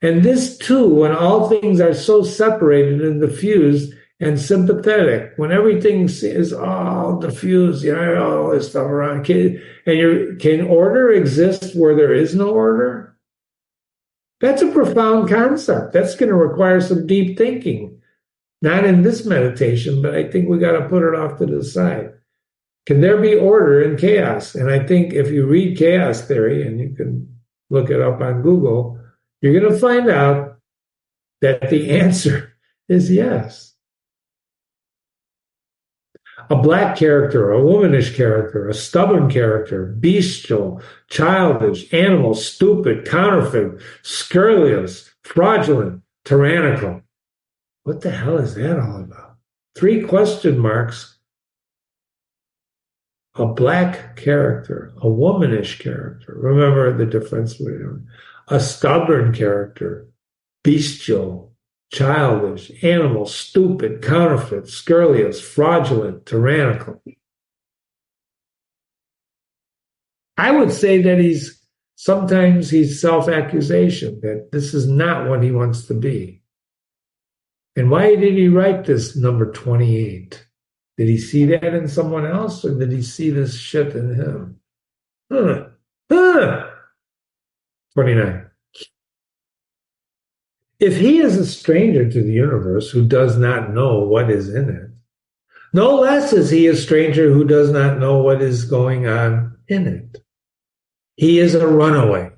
And this too, when all things are so separated and diffused and sympathetic, when everything is all diffused, all this stuff around, can order exist where there is no order? That's a profound concept. That's going to require some deep thinking. Not in this meditation, but I think we got to put it off to the side. Can there be order in chaos? And I think if you read chaos theory, and you can look it up on Google, you're going to find out that the answer is yes. A black character, a womanish character, a stubborn character, bestial, childish, animal, stupid, counterfeit, scurrilous, fraudulent, tyrannical. What the hell is that all about? 3 question marks. A black character, a womanish character. Remember the difference between a stubborn character, bestial, childish, animal, stupid, counterfeit, scurrilous, fraudulent, tyrannical. I would say that sometimes he's self-accusation, that this is not what he wants to be. And why did he write this number 28? Did he see that in someone else, or did he see this shit in him? 29. If he is a stranger to the universe who does not know what is in it, no less is he a stranger who does not know what is going on in it. He is a runaway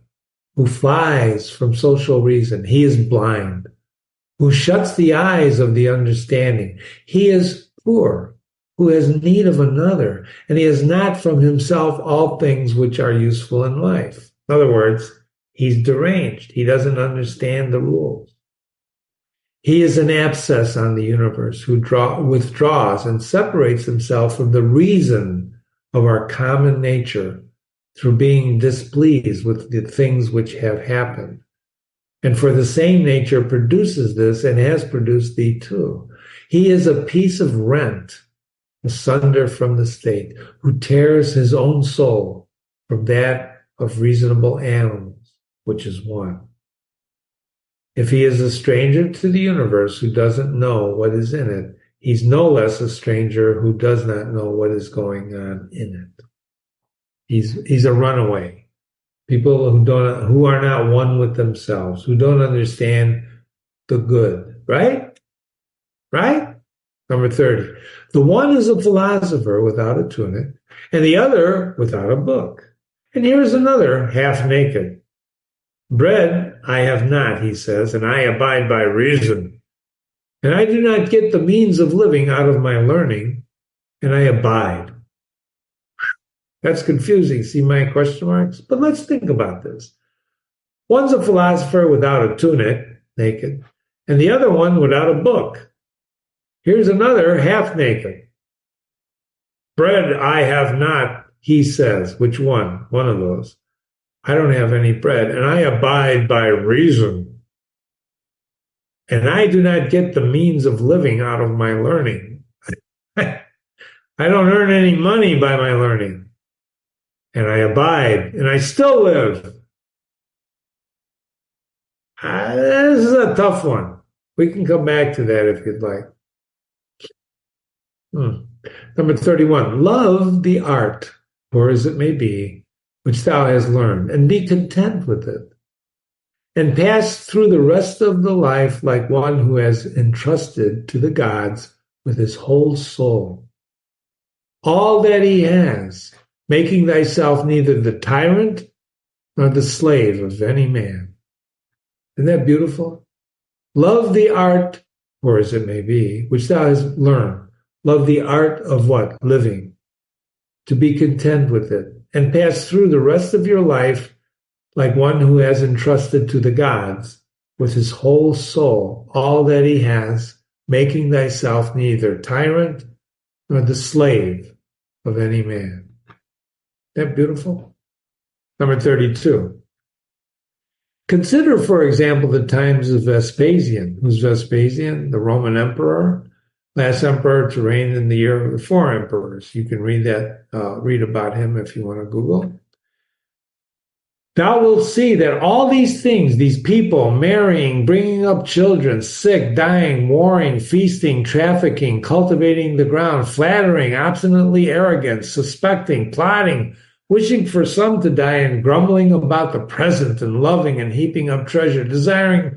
who flies from social reason. He is blind, who shuts the eyes of the understanding. He is poor, who has need of another, and he has not from himself all things which are useful in life. In other words, he's deranged. He doesn't understand the rules. He is an abscess on the universe who withdraws and separates himself from the reason of our common nature through being displeased with the things which have happened. And for the same nature produces this and has produced thee too. He is a piece of rent, asunder from the state, who tears his own soul from that of reasonable animals, which is one. If he is a stranger to the universe who doesn't know what is in it, he's no less a stranger who does not know what is going on in it. He's a runaway. People who are not one with themselves, who don't understand the good, right? Right? Number 30. The one is a philosopher without a tunic, and the other without a book. And here's another half naked. Bread I have not, he says, and I abide by reason. And I do not get the means of living out of my learning, and I abide. That's confusing. See my question marks? But let's think about this. One's a philosopher without a tunic, naked, and the other one without a book. Here's another half naked. Bread I have not, he says. Which one? One of those. I don't have any bread, and I abide by reason. And I do not get the means of living out of my learning. I don't earn any money by my learning. And I abide, and I still live. This is a tough one. We can come back to that if you'd like. Number 31, love the art, or as it may be, which thou hast learned, and be content with it, and pass through the rest of the life like one who has entrusted to the gods with his whole soul all that he has, making thyself neither the tyrant nor the slave of any man. Isn't that beautiful? Love the art, or as it may be, which thou hast learned. Love the art of what? Living. To be content with it, and pass through the rest of your life like one who has entrusted to the gods with his whole soul all that he has, making thyself neither tyrant nor the slave of any man. Isn't that beautiful? Number 32. Consider, for example, the times of Vespasian. Who's Vespasian? The Roman emperor. Last emperor to reign in the year of the four emperors. You can read that, read about him if you want to Google. Thou wilt see that all these things, these people marrying, bringing up children, sick, dying, warring, feasting, trafficking, cultivating the ground, flattering, obstinately arrogant, suspecting, plotting, wishing for some to die, and grumbling about the present, and loving and heaping up treasure, desiring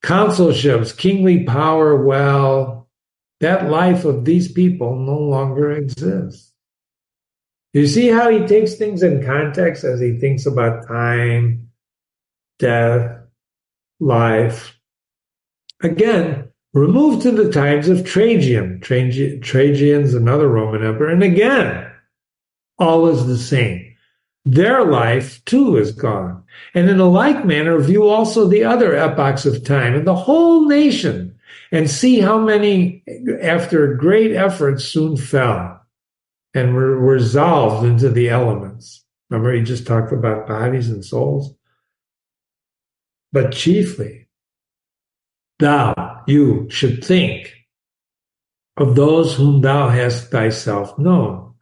consulships, kingly power, well, that life of these people no longer exists. You see how he takes things in context as he thinks about time, death, life. Again, remove to the times of Trajan. Trajan's another Roman emperor. And again, all is the same. Their life, too, is gone. And in a like manner, view also the other epochs of time and the whole nation, and see how many, after great effort, soon fell and were resolved into the elements. Remember, he just talked about bodies and souls. But chiefly, you should think of those whom thou hast thyself known,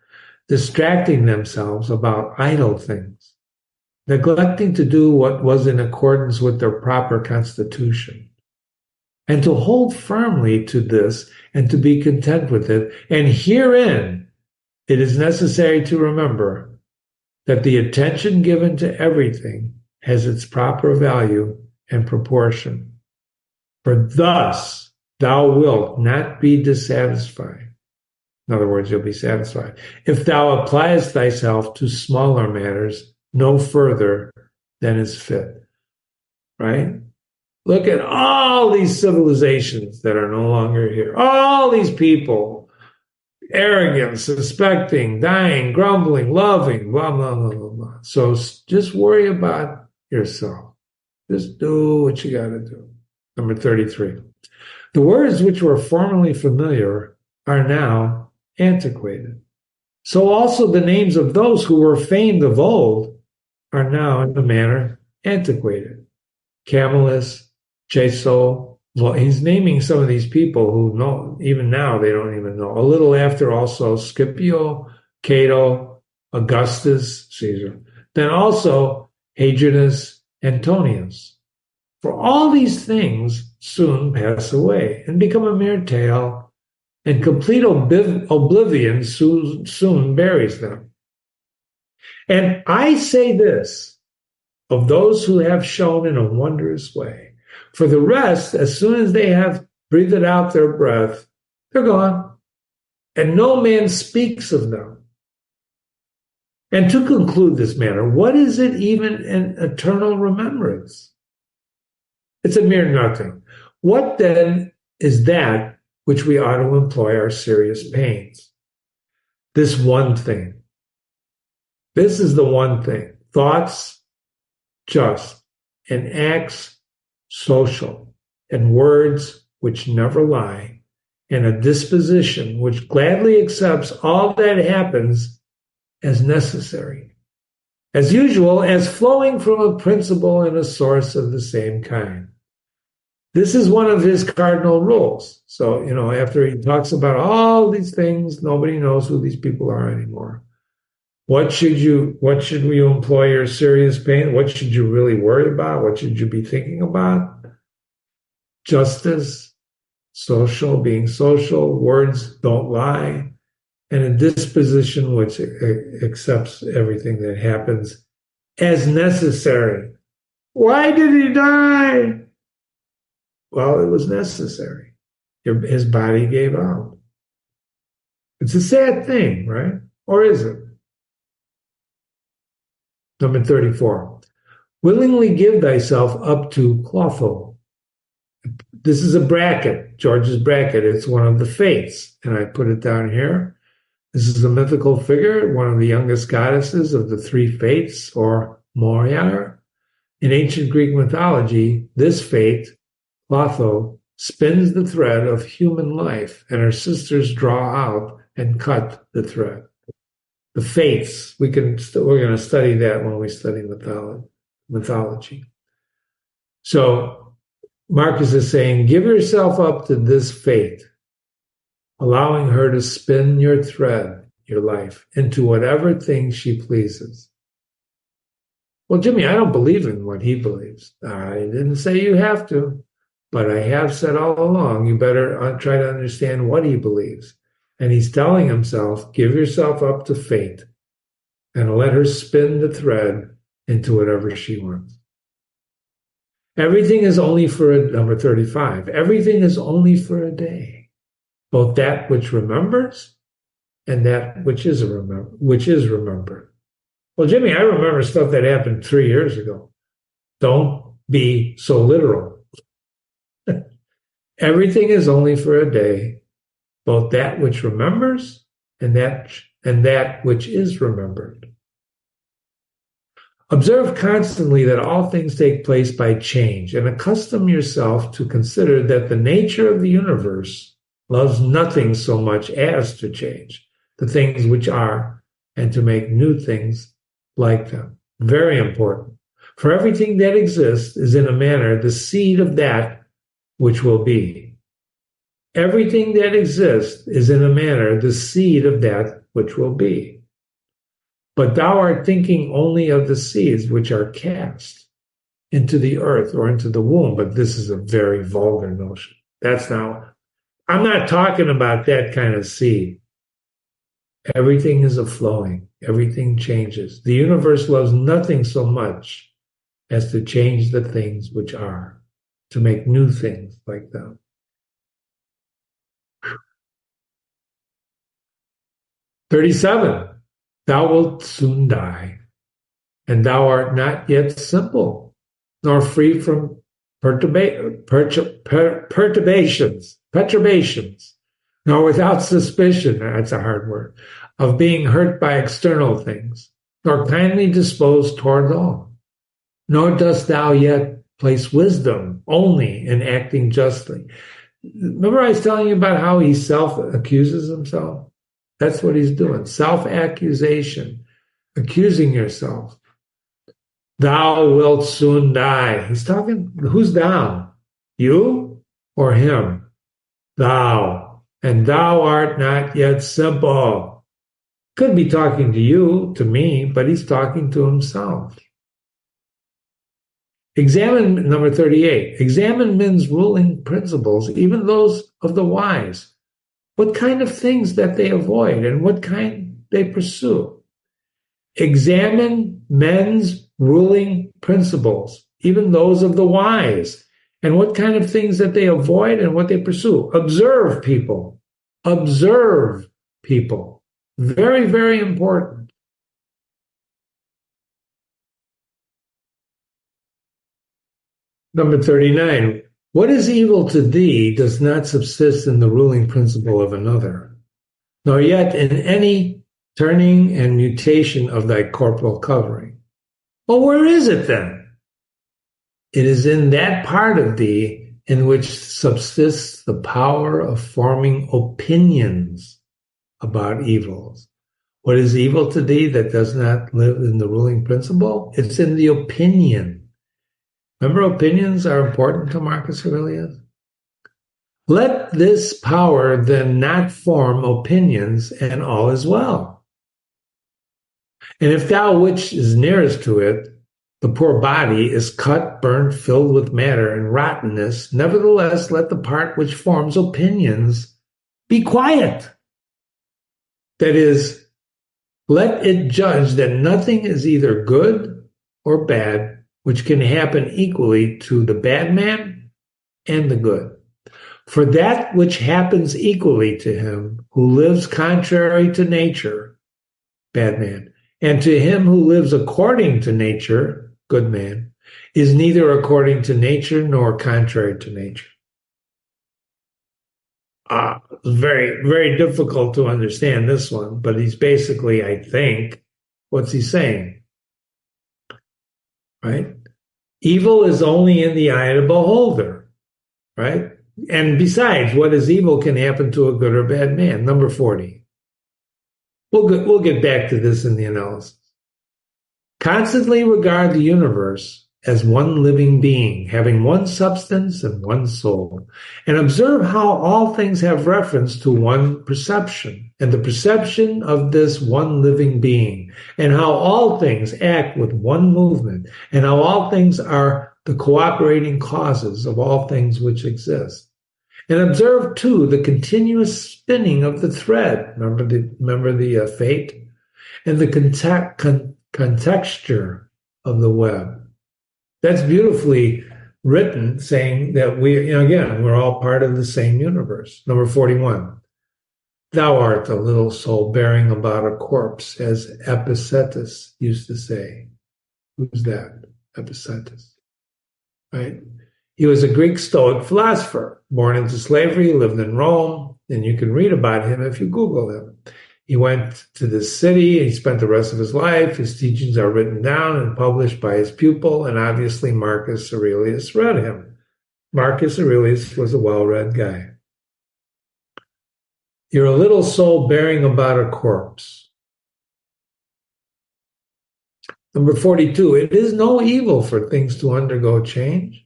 distracting themselves about idle things, neglecting to do what was in accordance with their proper constitution, and to hold firmly to this and to be content with it. And herein it is necessary to remember that the attention given to everything has its proper value and proportion. For thus thou wilt not be dissatisfied. In other words, you'll be satisfied if thou appliest thyself to smaller matters no further than is fit. Right? Look at all these civilizations that are no longer here. All these people, arrogant, suspecting, dying, grumbling, loving, blah, blah, blah, blah, blah. So just worry about yourself. Just do what you got to do. Number 33. The words which were formerly familiar are now antiquated. So also the names of those who were famed of old are now in a manner antiquated. Camillus, Jaso. Well, he's naming some of these people who know, even now they don't even know. A little after also Scipio, Cato, Augustus, Caesar. Then also Hadrianus, Antonius. For all these things soon pass away and become a mere tale, and complete oblivion soon buries them. And I say this of those who have shown in a wondrous way. For the rest, as soon as they have breathed out their breath, they're gone, and no man speaks of them. And to conclude this matter, what is it even an eternal remembrance? It's a mere nothing. What then is that which we ought to employ our serious pains? This one thing, This is the one thing. Thoughts just, and acts social, and words which never lie, and a disposition which gladly accepts all that happens as necessary, as usual, as flowing from a principle and a source of the same kind. This is one of his cardinal rules. So, after he talks about all these things, nobody knows who these people are anymore. What should you employ your serious pain? What should you really worry about? What should you be thinking about? Justice, being social, words don't lie, and a disposition which accepts everything that happens as necessary. Why did he die? Well, it was necessary. His body gave out. It's a sad thing, right? Or is it? Number 34. Willingly give thyself up to Clotho. This is a bracket, George's bracket. It's one of the fates, and I put it down here. This is a mythical figure, one of the youngest goddesses of the three fates, or Moria. In ancient Greek mythology, this fate, Clotho, spins the thread of human life, and her sisters draw out and cut the thread. The fates, we're going to study that when we study mythology. So Marcus is saying, give yourself up to this fate, allowing her to spin your thread, your life, into whatever thing she pleases. Well, Jimmy, I don't believe in what he believes. I didn't say you have to, but I have said all along, you better try to understand what he believes. And he's telling himself, give yourself up to fate and let her spin the thread into whatever she wants. Everything is only for number 35. Everything is only for a day, both that which remembers and that which is remembered. Well, Jimmy, I remember stuff that happened 3 years ago. Don't be so literal. Everything is only for a day, both that which remembers and that which is remembered. Observe constantly that all things take place by change, and accustom yourself to consider that the nature of the universe loves nothing so much as to change the things which are and to make new things like them. Very important. For everything that exists is in a manner the seed of that which will be. Everything that exists is in a manner the seed of that which will be. But thou art thinking only of the seeds which are cast into the earth or into the womb. But this is a very vulgar notion. I'm not talking about that kind of seed. Everything is a flowing. Everything changes. The universe loves nothing so much as to change the things which are, to make new things like them. Whew. 37. Thou wilt soon die, and thou art not yet simple, nor free from perturbations, nor without suspicion, that's a hard word, of being hurt by external things, nor kindly disposed toward all. Nor dost thou yet place wisdom only in acting justly. Remember I was telling you about how he self-accuses himself? That's what he's doing. Self-accusation, accusing yourself. Thou wilt soon die. He's talking, who's thou? You or him? Thou. And thou art not yet simple. Could be talking to you, to me, but he's talking to himself. Examine, number 38, examine men's ruling principles, even those of the wise. What kind of things that they avoid and what kind they pursue. Examine men's ruling principles, even those of the wise, and what kind of things that they avoid and what they pursue. Observe people. Observe people. Very, very important. Number 39. What is evil to thee does not subsist in the ruling principle of another, nor yet in any turning and mutation of thy corporal covering. Well, where is it then? It is in that part of thee in which subsists the power of forming opinions about evils. What is evil to thee that does not live in the ruling principle? It's in the opinion. Remember, opinions are important to Marcus Aurelius? Let this power then not form opinions, and all is well. And if thou which is nearest to it, the poor body, is cut, burnt, filled with matter and rottenness, nevertheless let the part which forms opinions be quiet. That is, let it judge that nothing is either good or bad, which can happen equally to the bad man and the good. For that which happens equally to him who lives contrary to nature, bad man, and to him who lives according to nature, good man, is neither according to nature nor contrary to nature. Very, very difficult to understand this one, but he's basically, I think, what's he saying? Right? Evil is only in the eye of the beholder, right? And besides, what is evil can happen to a good or bad man. Number 40. We'll get back to this in the analysis. Constantly regard the universe as one living being, having one substance and one soul, and observe how all things have reference to one perception, and the perception of this one living being, and how all things act with one movement, and how all things are the cooperating causes of all things which exist. And observe, too, the continuous spinning of the thread. Remember the fate? And the contexture of the web. That's beautifully written, saying that we're all part of the same universe. Number 41. Thou art a little soul bearing about a corpse, as Epictetus used to say. Who's that? Epictetus. Right? He was a Greek Stoic philosopher, born into slavery, lived in Rome, and you can read about him if you Google him. He went to this city, he spent the rest of his life. His teachings are written down and published by his pupil, and obviously Marcus Aurelius read him. Marcus Aurelius was a well-read guy. You're a little soul bearing about a corpse. Number 42, it is no evil for things to undergo change,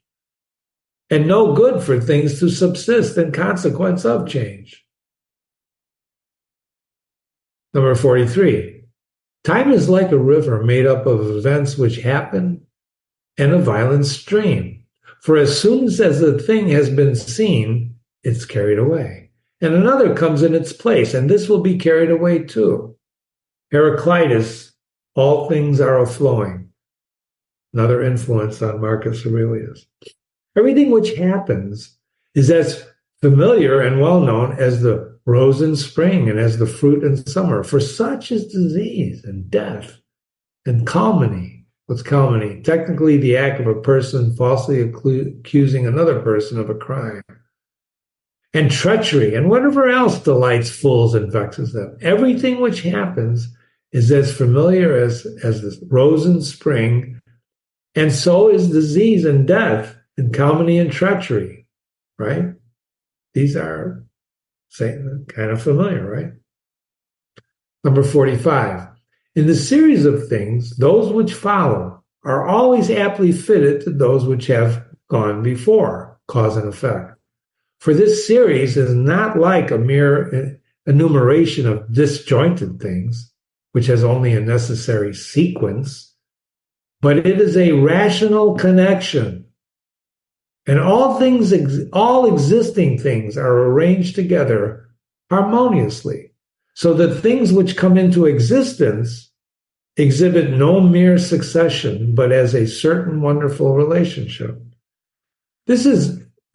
and no good for things to subsist in consequence of change. Number 43, time is like a river made up of events which happen and a violent stream. For as soon as the thing has been seen, it's carried away. And another comes in its place, and this will be carried away too. Heraclitus, all things are a-flowing. Another influence on Marcus Aurelius. Everything which happens is as familiar and well known as the rose in spring and as the fruit in summer. For such is disease and death and calumny. What's calumny? Technically, the act of a person falsely accusing another person of a crime. And treachery and whatever else delights fools and vexes them. Everything which happens is as familiar as the rose in spring, and so is disease and death and calumny and treachery, right? These are kind of familiar, right? Number 45. In the series of things, those which follow are always aptly fitted to those which have gone before, cause and effect. For this series is not like a mere enumeration of disjointed things, which has only a necessary sequence, but it is a rational connection. And all existing things are arranged together harmoniously, so that things which come into existence exhibit no mere succession, but as a certain wonderful relationship.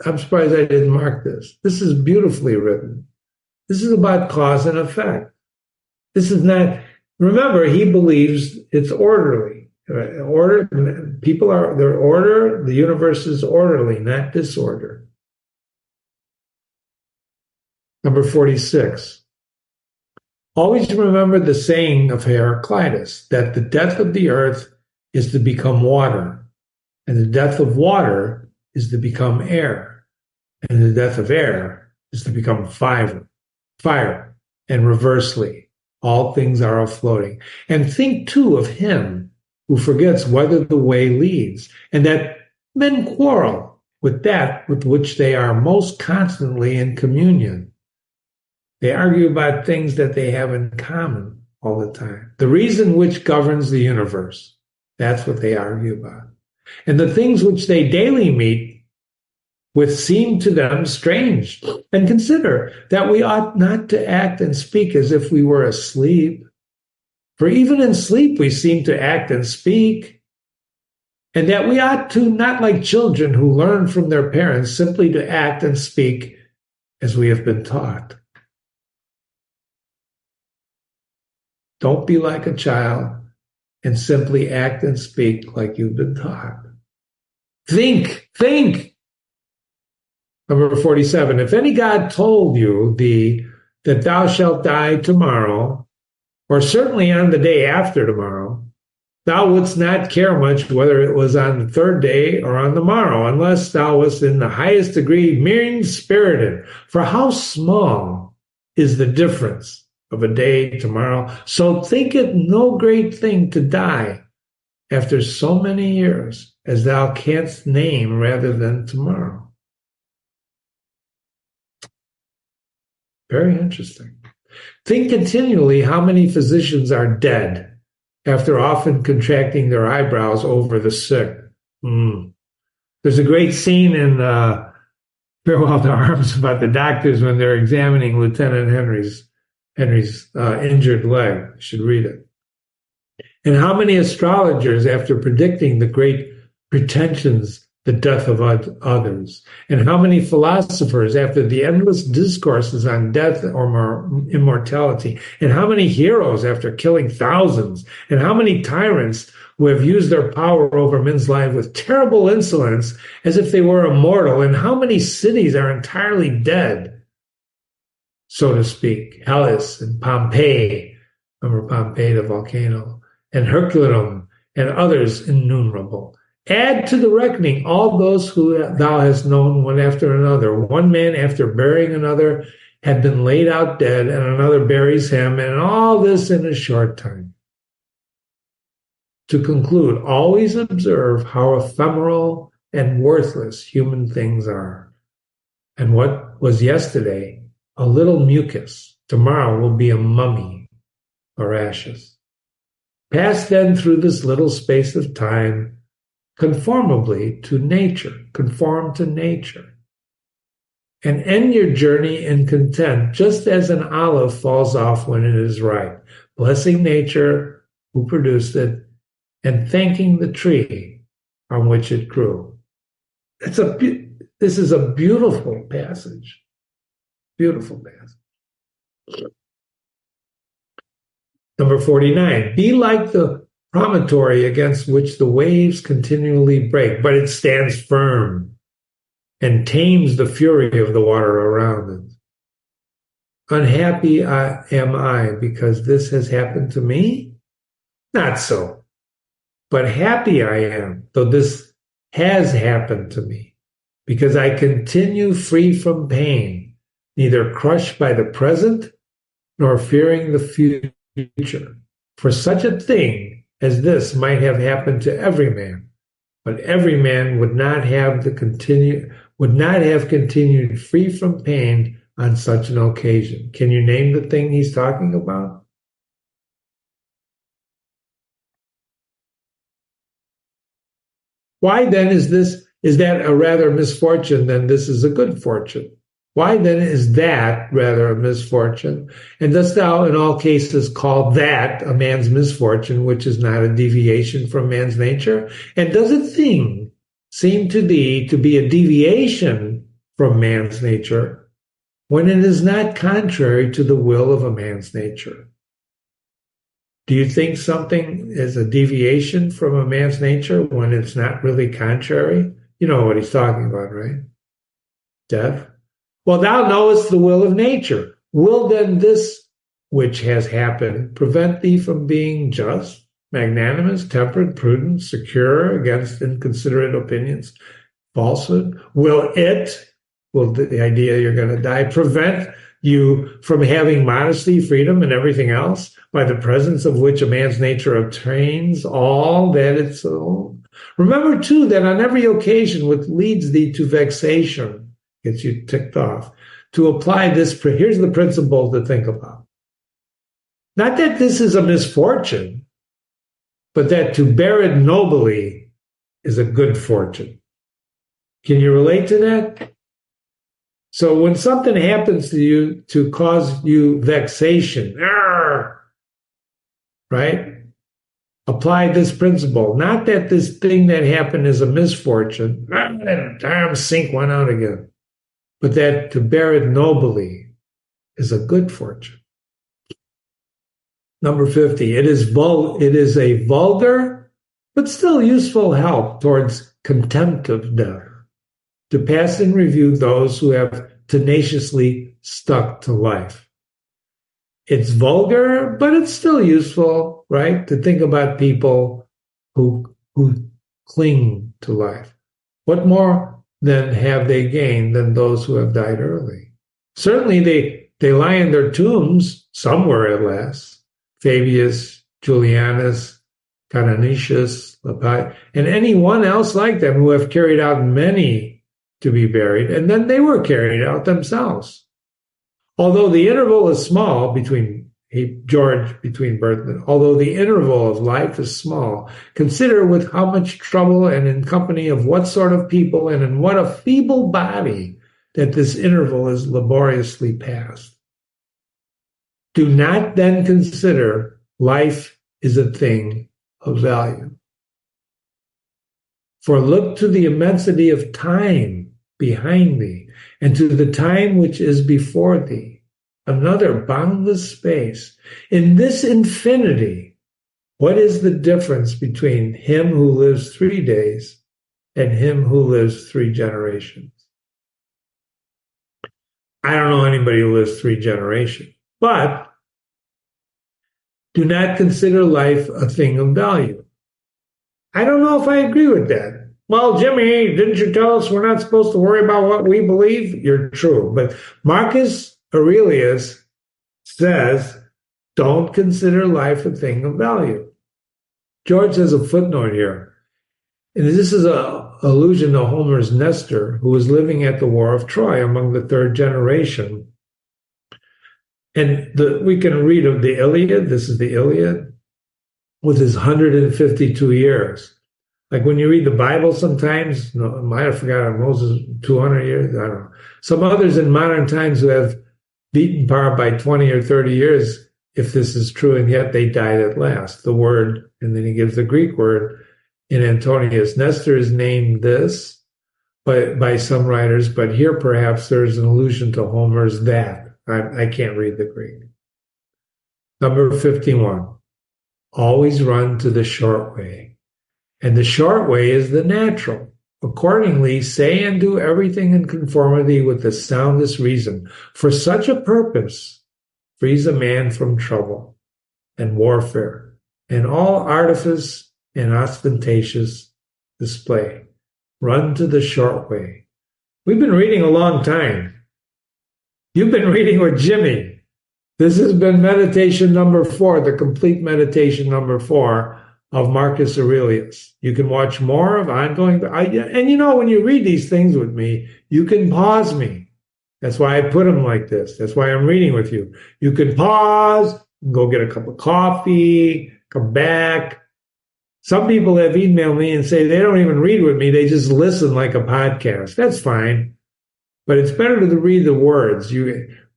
I'm surprised I didn't mark this. This is beautifully written. This is about cause and effect. This is not, remember, he believes it's orderly. They're order, the universe is orderly, not disorder. Number 46. Always remember the saying of Heraclitus that the death of the earth is to become water, and the death of water is to become air, and the death of air is to become fire. And reversely, all things are floating. And think too of him who forgets whither the way leads, and that men quarrel with that with which they are most constantly in communion. They argue about things that they have in common all the time. The reason which governs the universe, that's what they argue about. And the things which they daily meet with seem to them strange. And consider that we ought not to act and speak as if we were asleep. For even in sleep we seem to act and speak. And that we ought to, not like children who learn from their parents, simply to act and speak as we have been taught. Don't be like a child and simply act and speak like you've been taught. Think. Number 47, if any God told you that thou shalt die tomorrow, or certainly on the day after tomorrow, thou wouldst not care much whether it was on the third day or on the morrow, unless thou wast in the highest degree mean-spirited. For how small is the difference of a day tomorrow? So think it no great thing to die after so many years as thou canst name rather than tomorrow. Very interesting. Think continually how many physicians are dead after often contracting their eyebrows over the sick. There's a great scene in Farewell to Arms about the doctors when they're examining Lieutenant Henry's injured leg. You should read it. And how many astrologers, after predicting the great pretensions, the death of others, and how many philosophers, after the endless discourses on death or immortality, and how many heroes, after killing thousands, and how many tyrants who have used their power over men's lives with terrible insolence as if they were immortal, and how many cities are entirely dead, so to speak. Hellas and Pompeii, remember Pompeii, the volcano, and Herculaneum, and others innumerable. Add to the reckoning all those who thou hast known one after another. One man after burying another had been laid out dead, and another buries him, and all this in a short time. To conclude, always observe how ephemeral and worthless human things are. And what was yesterday a little mucus, tomorrow will be a mummy or ashes. Pass then through this little space of time conformably to nature, conform to nature, and end your journey in content, just as an olive falls off when it is ripe, blessing nature who produced it, and thanking the tree on which it grew. This is a beautiful passage. Beautiful passage. Number 49, be like the promontory against which the waves continually break, but it stands firm and tames the fury of the water around it. Unhappy am I because this has happened to me? Not so. But happy I am, though this has happened to me, because I continue free from pain, neither crushed by the present nor fearing the future. For such a thing as this might have happened to every man, but every man would not have continued free from pain on such an occasion. Can you name the thing he's talking about? Why then is that a rather misfortune than this is a good fortune? Why then is that rather a misfortune? And dost thou in all cases call that a man's misfortune, which is not a deviation from man's nature? And does a thing seem to thee to be a deviation from man's nature when it is not contrary to the will of a man's nature? Do you think something is a deviation from a man's nature when it's not really contrary? You know what he's talking about, right? Death. Well, thou knowest the will of nature. Will then this which has happened prevent thee from being just, magnanimous, temperate, prudent, secure against inconsiderate opinions, falsehood? Will the idea you're going to die, prevent you from having modesty, freedom, and everything else, by the presence of which a man's nature obtains all that it's own? Remember, too, that on every occasion which leads thee to vexation, gets you ticked off, to apply this, here's the principle to think about. Not that this is a misfortune, but that to bear it nobly is a good fortune. Can you relate to that? So when something happens to you to cause you vexation, right? Apply this principle. Not that this thing that happened is a misfortune. Damn, sink one out again. But that to bear it nobly is a good fortune. Number 50, it is a vulgar but still useful help towards contempt of death, to pass in review those who have tenaciously stuck to life. It's vulgar, but it's still useful, right? To think about people who cling to life. What more then have they gained than those who have died early? Certainly they lie in their tombs somewhere at last. Fabius, Julianus, Canonicius, Lepi, and anyone else like them who have carried out many to be buried, and then they were carried out themselves. Although the interval is small between birth and although the interval of life is small, consider with how much trouble and in company of what sort of people and in what a feeble body that this interval is laboriously passed. Do not then consider life is a thing of value. For look to the immensity of time behind thee, and to the time which is before thee, another boundless space. In this infinity, what is the difference between him who lives 3 days and him who lives 3 generations? I don't know anybody who lives 3 generations. But do not consider life a thing of value. I don't know if I agree with that. Well, Jimmy, didn't you tell us we're not supposed to worry about what we believe? You're true. But Marcus Aurelius says, don't consider life a thing of value. George has a footnote here. And this is an allusion to Homer's Nestor, who was living at the War of Troy among the 3rd generation. And we can read of the Iliad. This is the Iliad with his 152 years. Like when you read the Bible sometimes, I might have forgotten Moses, 200 years, I don't know. Some others in modern times who have beaten par by 20 or 30 years, if this is true, and yet they died at last. The word, and then he gives the Greek word in Antonius. Nestor is named this by some writers, but here perhaps there's an allusion to Homer's that. I can't read the Greek. Number 51, always run to the short way. And the short way is the natural. Accordingly, say and do everything in conformity with the soundest reason. For such a purpose frees a man from trouble and warfare and all artifice and ostentatious display. Run to the short way. We've been reading a long time. You've been reading with Jimmy. This has been meditation number 4, the complete meditation number 4 of Marcus Aurelius. You can watch more of ongoing. And you know, when you read these things with me, you can pause me. That's why I put them like this. That's why I'm reading with you. You can pause, go get a cup of coffee, come back. Some people have emailed me and say they don't even read with me. They just listen like a podcast. That's fine. But it's better to read the words.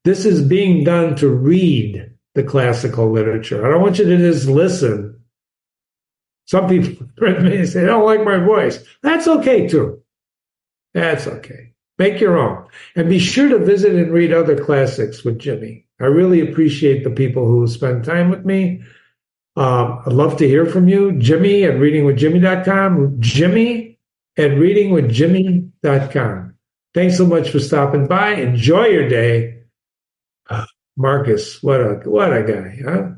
This is being done to read the classical literature. I don't want you to just listen. Some people read me and say, I don't like my voice. That's okay, too. That's okay. Make your own. And be sure to visit and read other classics with Jimmy. I really appreciate the people who spend time with me. I'd love to hear from you. Jimmy at readingwithjimmy.com. Jimmy at readingwithjimmy.com. Thanks so much for stopping by. Enjoy your day. Marcus, what a guy, huh?